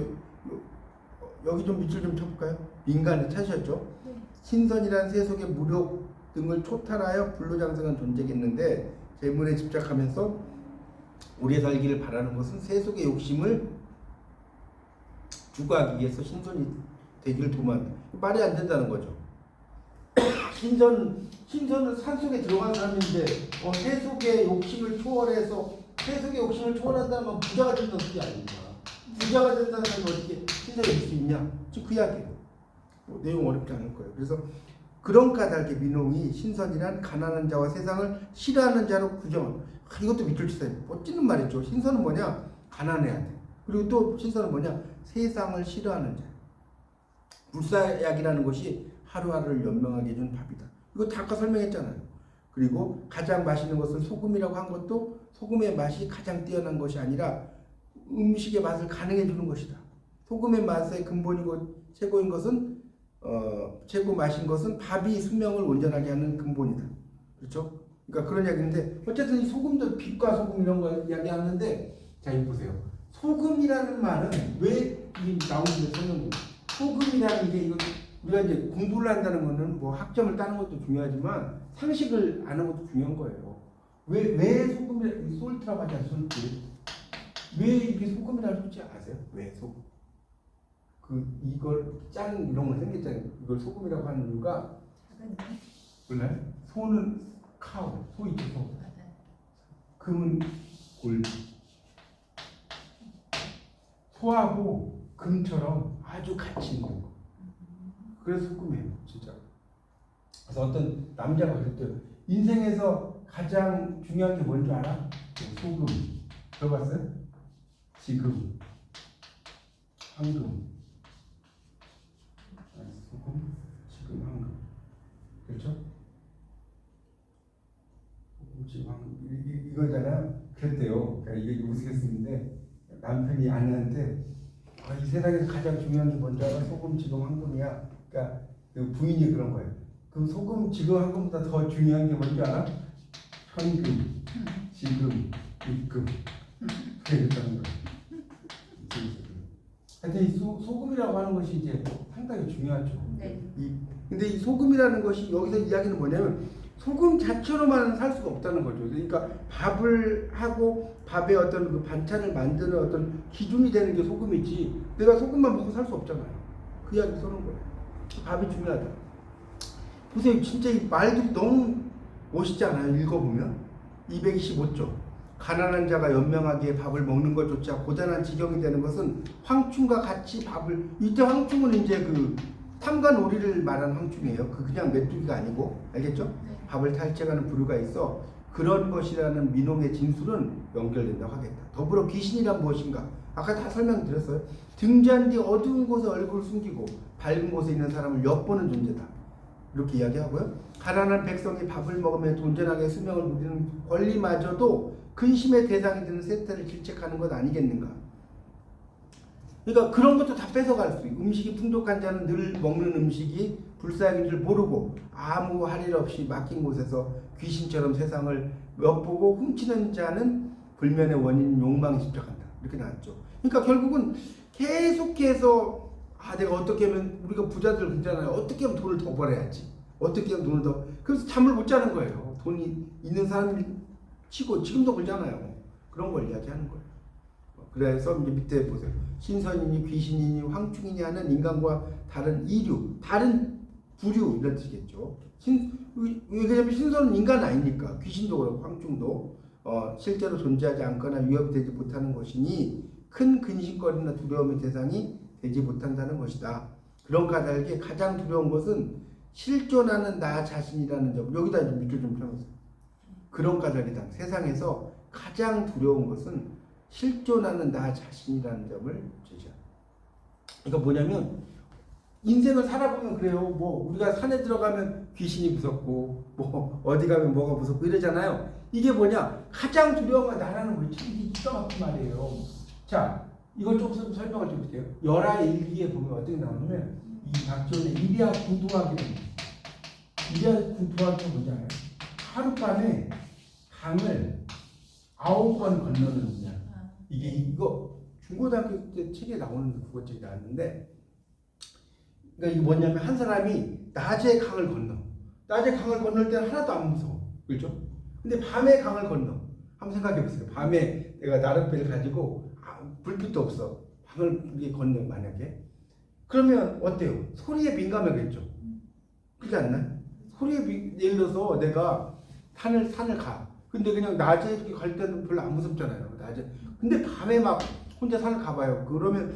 여기 좀 밑줄 좀 쳐볼까요? 민간에 찾으셨죠? 네. 신선이란 세속의 무력 등을 초탈하여 불로장생한 존재겠는데, 재물에 집착하면서 오래 살기를 바라는 것은 세속의 욕심을 추구하기 위해서 신선이 되기를 도모한다. 말이 안 된다는 거죠. 신선은 산속에 들어간 사람인데 세속의 욕심을 초월해서, 세속의 욕심을 초월한다는 건 부자가 된다는 소리 아닙니까? 부자가 된다는 사람이 어떻게 신선이 될 수 있냐? 지금 그 이야기예요. 내용 어렵지 않을 거예요. 그래서 그런 까닭에 민홍이 신선이란 가난한 자와 세상을 싫어하는 자로 규정을. 이것도 밑줄 치세요. 멋지는 말이죠. 신선은 뭐냐? 가난해야 돼. 그리고 또 신선은 뭐냐? 세상을 싫어하는 자. 불사약이라는 것이 하루하루를 연명하게 해준 밥이다. 이거 다 아까 설명했잖아요. 그리고 가장 맛있는 것을 소금이라고 한 것도 소금의 맛이 가장 뛰어난 것이 아니라 음식의 맛을 가능해 주는 것이다. 소금의 맛의 근본이고 최고인 것은 최고 맛인 것은 밥이 수명을 온전하게 하는 근본이다. 그렇죠? 그러니까 그런 이야기인데, 어쨌든 이 소금도 빛과 소금 이런 거 이야기하는데, 자 이거 보세요. 소금이라는 말은 왜 나오는지 설명. 소금이라는 게 이거 우리가 이제 공부를 한다는 거는 뭐 학점을 따는 것도 중요하지만 상식을 아는 것도 중요한 거예요. 왜 소금이 솔트라고 하지 않아요? 왜 이게 소금이라는 소지 아세요? 왜 소금? 이걸 짠 이런 거 생겼잖아요. 이걸 소금이라고 하는 이유가 몰라요? 소는 카우, 소 있죠, 소. 금은 골드. 소하고 금처럼 아주 가치 있는 거. 그래서 소금이에요, 진짜. 그래서 어떤 남자가 그랬대요. 인생에서 가장 중요한 게 뭔지 알아? 소금. 들어봤어요? 지금, 황금. 소금, 지금, 황금. 그렇죠? 지금 황금. 이거잖아요. 그랬대요. 그러니까 이게 우스갯소리인데 남편이 아내한테 이 세상에서 가장 중요한 게 뭔지 알아? 소금, 지금, 황금이야. 그러니까 그 부인이 그런 거예요. 그럼 소금, 지금, 황금보다 더 중요한 게 뭔지 알아? 현금, 지금, 입금. 그랬다는 거예요. 하여튼 이 소금이라고 하는 것이 이제 상당히 중요하죠. 네. 근데 이 소금이라는 것이 여기서 이야기는 뭐냐면 소금 자체로만 살 수가 없다는 거죠. 그러니까 밥을 하고 밥에 어떤 그 반찬을 만드는 어떤 기준이 되는 게 소금이지, 내가 소금만 먹고 살 수 없잖아요. 그 이야기 써놓은 거예요. 밥이 중요하다. 보세요. 진짜 이 말들이 너무 멋있지 않아요? 읽어보면. 225쪽. 가난한 자가 연명하기에 밥을 먹는 것조차 고단한 지경이 되는 것은 황충과 같이 밥을, 이때 황충은 이제 그 삼관오리를 말하는 황충이에요. 그냥 메뚜기가 아니고, 알겠죠? 네. 밥을 탈취하는 부류가 있어 그런 것이라는 민홍의 진술은 연결된다고 하겠다. 더불어 귀신이란 무엇인가? 아까 다 설명드렸어요. 등잔 뒤 어두운 곳에 얼굴을 숨기고 밝은 곳에 있는 사람을 엿보는 존재다. 이렇게 이야기하고요. 가난한 백성이 밥을 먹으며 온전하게 수명을 누리는 권리마저도 근심의 대상이 되는 세태를 질책하는 것 아니겠는가? 그러니까 그런 것도 다 뺏어갈 수 있고, 음식이 풍족한 자는 늘 먹는 음식이 불사약인 줄 모르고 아무 할 일 없이 막힌 곳에서 귀신처럼 세상을 엿보고 훔치는 자는 불면의 원인 욕망에 집착한다. 이렇게 나왔죠. 그러니까 결국은 계속해서 내가 어떻게 하면, 우리가 부자들 그러잖아요. 어떻게 하면 돈을 더 벌어야지. 어떻게 하면 돈을 더, 그래서 잠을 못 자는 거예요. 돈이 있는 사람이 치고 지금도 그러잖아요. 그런 걸 이야기하는 거예요. 그래서 이제 밑에 보세요. 신선이니 귀신이니 황충이니 하는 인간과 다른 이류, 다른 부류 이런 뜻이겠죠. 왜냐면 신선은 인간 아니니까 귀신도 그렇고 황충도 실제로 존재하지 않거나 위협이 되지 못하는 것이니 큰 근심거리나 두려움의 대상이 되지 못한다는 것이다. 그런 까닭에 가장 두려운 것은 실존하는 나 자신이라는 점. 여기다 좀 밑줄 좀 펴보세요. 그런 까닭이다. 세상에서 가장 두려운 것은 실존하는 나 자신이라는 점을 제시합니다. 이거 뭐냐면 인생을 살아보면 그래요. 뭐 우리가 산에 들어가면 귀신이 무섭고 뭐 어디 가면 뭐가 무섭고 이러잖아요. 이게 뭐냐? 가장 두려운 건 나라는 거예요. 참 이게 기가 막힌 말이에요. 자, 이걸 조금 설명을 좀 해볼게요. 열하일기에 보면 어떻게 나오냐면 이 박지원의 일야 구두하기는 일야 구두하기는 뭔지 알아요? 하룻밤에 강을 9번 건너는 거냐. 이거 중고등학교 때 책에 나오는 국어책이 나왔는데, 그러니까 이게 뭐냐면 한 사람이 낮에 강을 건너. 낮에 강을 건널 때는 하나도 안 무서워. 그렇죠? 근데 밤에 강을 건너. 한번 생각해 보세요. 밤에 내가 나룻배를 가지고 불빛도 없어. 강을 이게 건너 만약에. 그러면 어때요? 소리에 민감하겠죠. 그렇지 않나? 예를 들어서 내가 산을 가. 근데 그냥 낮에 이렇게 갈 때는 별로 안 무섭잖아요. 낮에. 근데 밤에 막 혼자 산을 가봐요. 그러면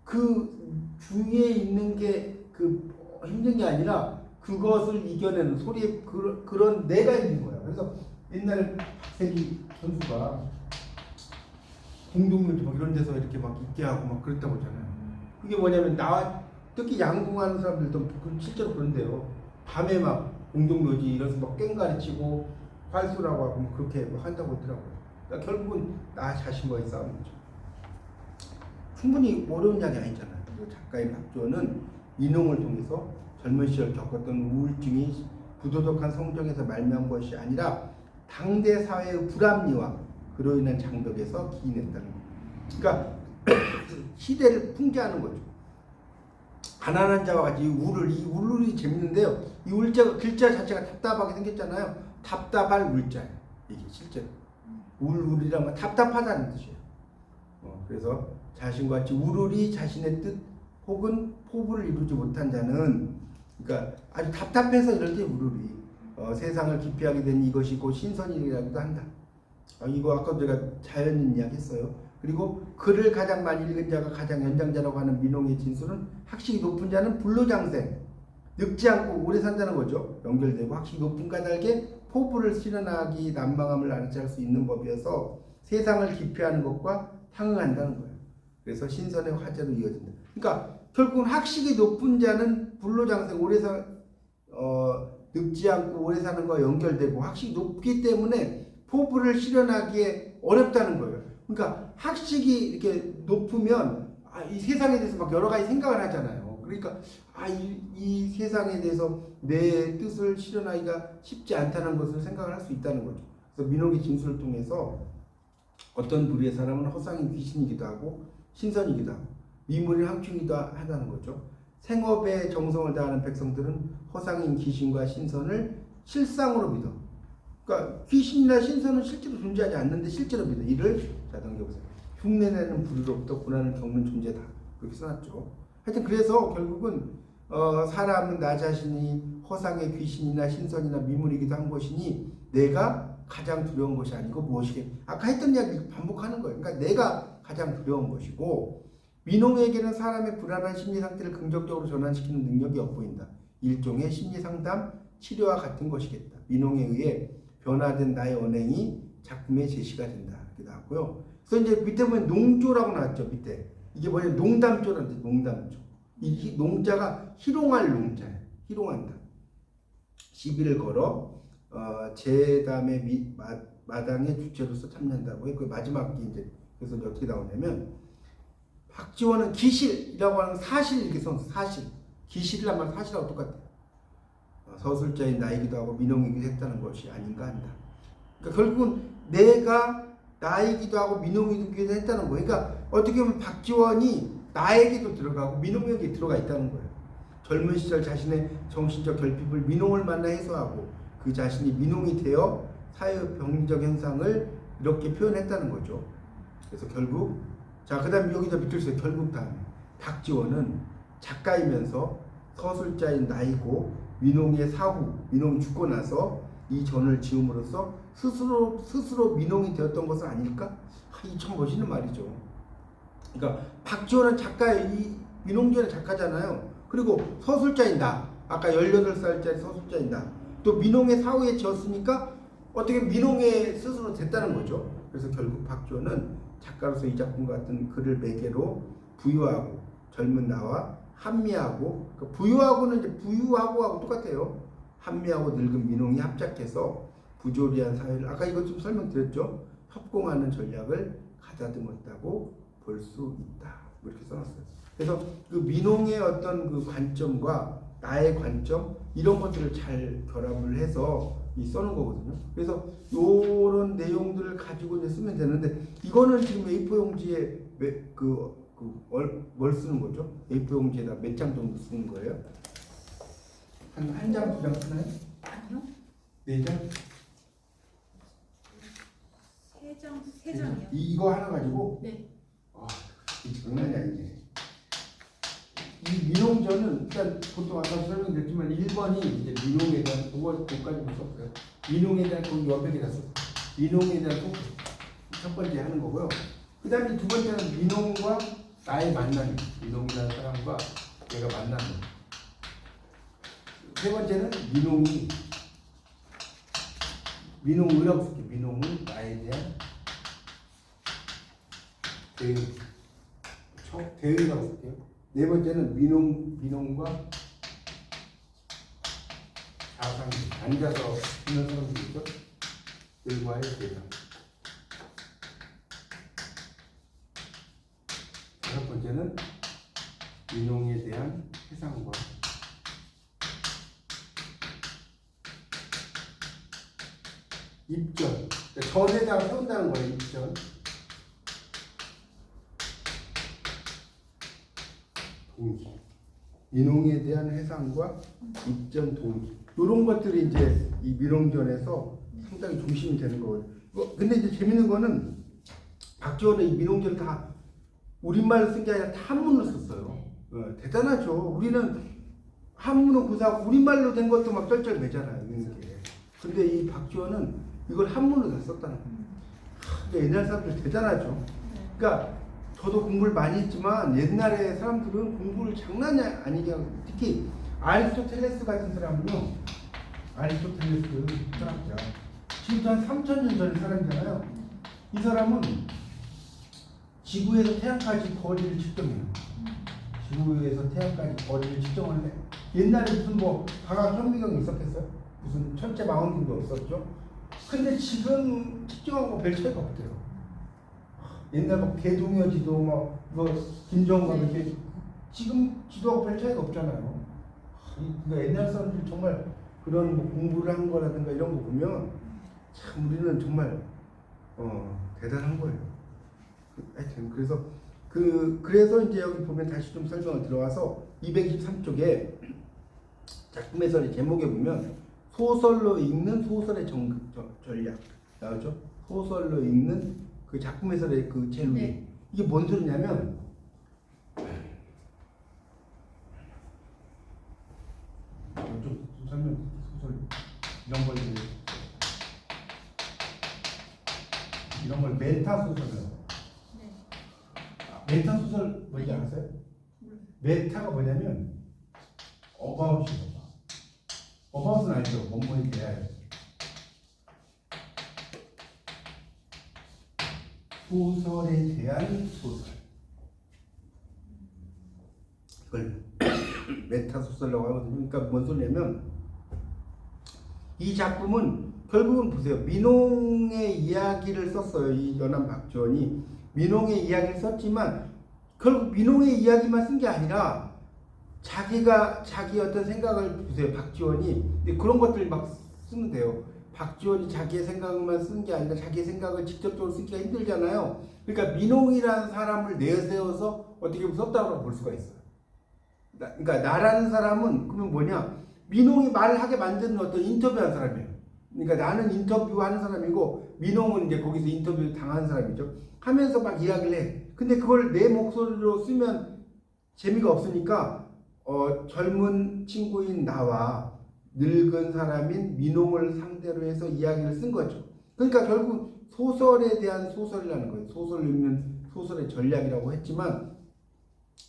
그 주위에 있는 게 그 힘든 게 아니라 그것을 이겨내는 소리에 그런 내가 있는 거야. 그래서 옛날 박세리 선수가 공동묘지 막 이런 데서 이렇게 막 있게 하고 막 그랬다고 하잖아요. 그게 뭐냐면 특히 양궁하는 사람들도 실제로 그런데요. 밤에 막 공동묘지 이래서 막 깽가리 치고 활수라고 하고 막 그렇게 막 한다고 하더라고요. 그러니까 결국은 나 자신과의 싸움이죠. 충분히 어려운 이야기 아니잖아요. 작가인 박지원은 민홍을 통해서 젊은 시절 겪었던 우울증이 부도덕한 성정에서 말미암은 것이 아니라 당대 사회의 불합리와 그로 인한 장벽에서 기인했다는 거예요. 그러니까 시대를 풍자하는 거죠. 가난한 자와 같이 이 울울이 재밌는데요. 이 울자 글자 자체가 답답하게 생겼잖아요. 답답할 울자예요. 이게 실제로 울울이란 건 답답하다는 뜻이에요. 그래서 자신과 같이 울울이 자신의 뜻 혹은 포부를 이루지 못한 자는, 그러니까 아주 답답해서 이럴 때 울울이 세상을 기피하게 된 이것이 곧 신선이라기도 한다. 이거 아까 제가 자연인 이야기 했어요. 그리고 글을 가장 많이 읽은 자가 가장 연장자라고 하는 민홍의 진술은 학식이 높은 자는 불로장생, 늙지 않고 오래 산다는 거죠. 연결되고 학식이 높은 까닭에 포부를 실현하기 난망함을 알아챌 수 있는 법이어서 세상을 기피하는 것과 상응한다는 거예요. 그래서 신선의 화제로 이어진다. 그러니까 결국은 학식이 높은 자는 불로장생, 늙지 않고 오래 사는 것과 연결되고 학식이 높기 때문에 포부를 실현하기에 어렵다는 거예요. 그러니까 학식이 이렇게 높으면 이 세상에 대해서 막 여러 가지 생각을 하잖아요. 그러니까 이 세상에 대해서 내 뜻을 실현하기가 쉽지 않다는 것을 생각을 할 수 있다는 거죠. 그래서 민홍의 진술을 통해서 어떤 부류의 사람은 허상인 귀신이기도 하고 신선이기도 하고 미문인 황충이기도 하다는 거죠. 생업에 정성을 다하는 백성들은 허상인 귀신과 신선을 실상으로 믿어. 그러니까 귀신이나 신선은 실제로 존재하지 않는데 실제로 믿어. 이를 자 넘겨보세요. 흉내내는 불로부터 고난을 겪는 존재다. 그렇게 써놨죠. 하여튼 그래서 결국은 사람은 나 자신이 허상의 귀신이나 신선이나 미물이기도 한 것이니 내가 가장 두려운 것이 아니고 무엇이게 아까 했던 이야기 반복하는 거예요. 그러니까 내가 가장 두려운 것이고 민홍에게는 사람의 불안한 심리 상태를 긍정적으로 전환시키는 능력이 엿보인다. 일종의 심리 상담 치료와 같은 것이겠다. 민홍에 의해 변화된 나의 언행이 작품의 제시가 된다. 이렇게 나왔고요. 그래서 이제 밑에 보면 농조라고 나왔죠. 밑에 이게 뭐냐면 농담조라는 뜻. 농담조. 이 농자가 희롱할 농자예요. 희롱한다. 시비를 걸어 제담의 마당의 주체로서 참여한다고 해. 그 마지막 게 이제 그래서 어떻게 나오냐면 박지원은 기실이라고 하는 사실 이렇게 써. 사실. 기실이란 말 사실하고 똑같아요. 서술자인 나이기도 하고 민홍이기도 했다는 것이 아닌가 한다. 그러니까 결국은 내가 나이기도 하고 민홍이기도 했다는 거예요. 그러니까 어떻게 보면 박지원이 나에게도 들어가고 민홍에게 들어가 있다는 거예요. 젊은 시절 자신의 정신적 결핍을 민홍을 만나 해소하고 그 자신이 민홍이 되어 사회 병리적 현상을 이렇게 표현했다는 거죠. 그래서 결국 자 그다음 여기다 밑줄 써요. 결국 다음에 박지원은 작가이면서 서술자인 나이고 민홍의 사후, 민홍이 죽고 나서 이 전을 지음으로써 스스로 민홍이 되었던 것은 아닐까? 이 참 멋있는 말이죠. 그러니까 박지원은 작가의 이 민홍전의 작가잖아요. 그리고 서술자인 나, 아까 18살짜리 서술자인 나, 또 민홍의 사후에 지었으니까 어떻게 민홍의 스스로 됐다는 거죠. 그래서 결국 박지원은 작가로서 이 작품 같은 글을 매개로 부유하고 젊은 나와 한미하고, 그러니까 부유하고는 이제 부유하고하고 똑같아요. 한미하고 늙은 민홍이 합작해서 부조리한 사회를, 아까 이거 좀 설명드렸죠. 협공하는 전략을 가다듬었다고 볼 수 있다. 이렇게 써놨어요. 그래서 그 민홍의 어떤 그 관점과 나의 관점 이런 것들을 잘 결합을 해서 이 써놓은 거거든요. 그래서 이런 내용들을 가지고 이제 쓰면 되는데, 이거는 지금 A4 용지에 뭘 쓰는 거죠? A4 용지에다 몇 장 정도 쓰는 거예요? 한 장, 두 장 쓰나요? 아니요. 네 장? 세 장이요. 이거 하나 가지고? 네. 이 장난이 아니지. 이 민홍전은 일단 보통 아까 설명드렸지만 1번이 이제 민홍에 대한 그거까지 못 썼어요. 민홍에 대한 그 옆에다 썼어요. 민홍에 대한 첫 번째 하는 거고요. 그 다음에 두 번째는 민홍과 나의 만남, 민홍이라는 사람과 내가 만나는 거. 세 번째는 민홍이라고 쓸게요. 민홍은 나에 대한 대의라고 쓸게요. 네 번째는 민홍과 자상, 앉아서 있는 사람들 있죠? 들과의 대상. 다섯 번째는 민홍에 대한 해상과 입전. 전에다가 세운다는 거예요. 입전. 동기. 민홍에 대한 해상과 입전 동기. 이런 것들이 이제 이 민홍전에서 상당히 중심이 되는 거거든요. 근데 이제 재밌는 거는 박지원은 이 민홍전을 다 우리말로 쓴 게 아니라 다 한문으로 썼어요. 대단하죠. 우리는 한문은 구사하고 우리말로 된 것도 막 쩔쩔매잖아요. 근데 이 박지원은 이걸 한문으로 다 썼다는 거예요. 옛날 사람들 대단하죠. 그러니까 저도 공부를 많이 했지만 옛날에 사람들은 공부를 장난이 아니게 하고, 특히 아리스토텔레스 같은 사람은요. 아리스토텔레스 철학자. 지금도 한 3000년 전 사람이잖아요. 이 사람은 지구에서 태양까지 거리를 측정해요. 지구에서 태양까지 거리를 측정하는데, 옛날에 무슨 뭐 과학 현미경이 있었겠어요? 무슨 천체 망원경도 없었죠? 근데 지금 측정한 거 별 차이가 없대요. 옛날 막 대동여 지도 뭐 김정은 이렇게 지금 지도하고 별 차이가 없잖아요. 그러니까 옛날 사람들이 정말 그런 뭐 공부를 한 거라든가 이런 거 보면 참 우리는 정말 대단한 거예요. 하여튼 그래서 이제 여기 보면 다시 좀 설명을 들어와서 223쪽에 작품에서 제목에 보면 소설로 읽는 소설의 전략 나오죠. 소설로 읽는 그 작품 해설의 그 제일 위에. 네. 이게 뭔 소리냐면 좀 설명 소설 이런 걸 메타 소설이라고. 네. 메타 소설 뭔지 아세요? 메타가 뭐냐면 어바웃이에요. 어바웃은 알죠? 뭐뭐에 대하여. 소설에 대한 소설. 이걸 메타 소설이라고 하거든요. 그러니까 뭔 소리냐면 이 작품은 결국은 보세요. 민홍의 이야기를 썼어요. 이 연암 박지원이 민홍의 이야기를 썼지만 결국 민홍의 이야기만 쓴 게 아니라 자기 어떤 생각을 보세요. 박지원이 그런 것들 막 쓰면 돼요. 박지원이 자기의 생각만 쓴 게 아니라 자기의 생각을 직접적으로 쓰기가 힘들잖아요. 그러니까 민홍이라는 사람을 내세워서 어떻게 보면 썼다고 볼 수가 있어요. 그러니까 나라는 사람은 그러면 뭐냐? 민홍이 말을 하게 만드는 어떤 인터뷰한 사람이에요. 그러니까 나는 인터뷰하는 사람이고 민홍은 이제 거기서 인터뷰 당한 사람이죠. 하면서 막 이야기를 해. 근데 그걸 내 목소리로 쓰면 재미가 없으니까 젊은 친구인 나와 늙은 사람인 민홍을 상대로 해서 이야기를 쓴 거죠. 그러니까 결국 소설에 대한 소설이라는 거예요. 소설을 읽는 소설의 전략이라고 했지만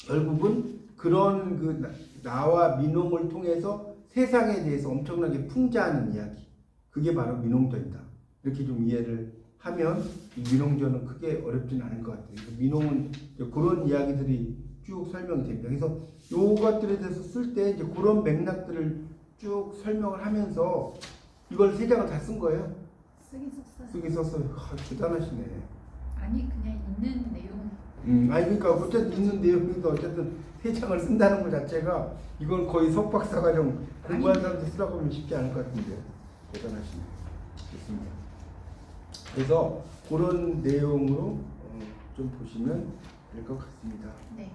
결국은 그런 그 나와 민홍을 통해서 세상에 대해서 엄청나게 풍자하는 이야기. 그게 바로 민홍전이다. 이렇게 좀 이해를 하면 이 민홍전은 크게 어렵지는 않을 것 같아요. 민홍은 그런 이야기들이 쭉 설명이 됩니다. 그래서 요것들에 대해서 쓸 때 이제 그런 맥락들을 쭉 설명을 하면서 이걸 3장을 다 쓴 거예요. 쓰긴 썼어요. 쓰기 썼어요. 대단하시네. 아니 그냥 있는 내용. 아니 그러니까 어쨌든 있는 내용인데 어쨌든 3장을 쓴다는 것 자체가 이건 거의 석박사과정 공부한 사람들 쓰라고 하면 쉽지 않을 것 같은데 대단하시네. 좋습니다. 그래서 그런 내용으로 좀 보시면 될 것 같습니다. 네.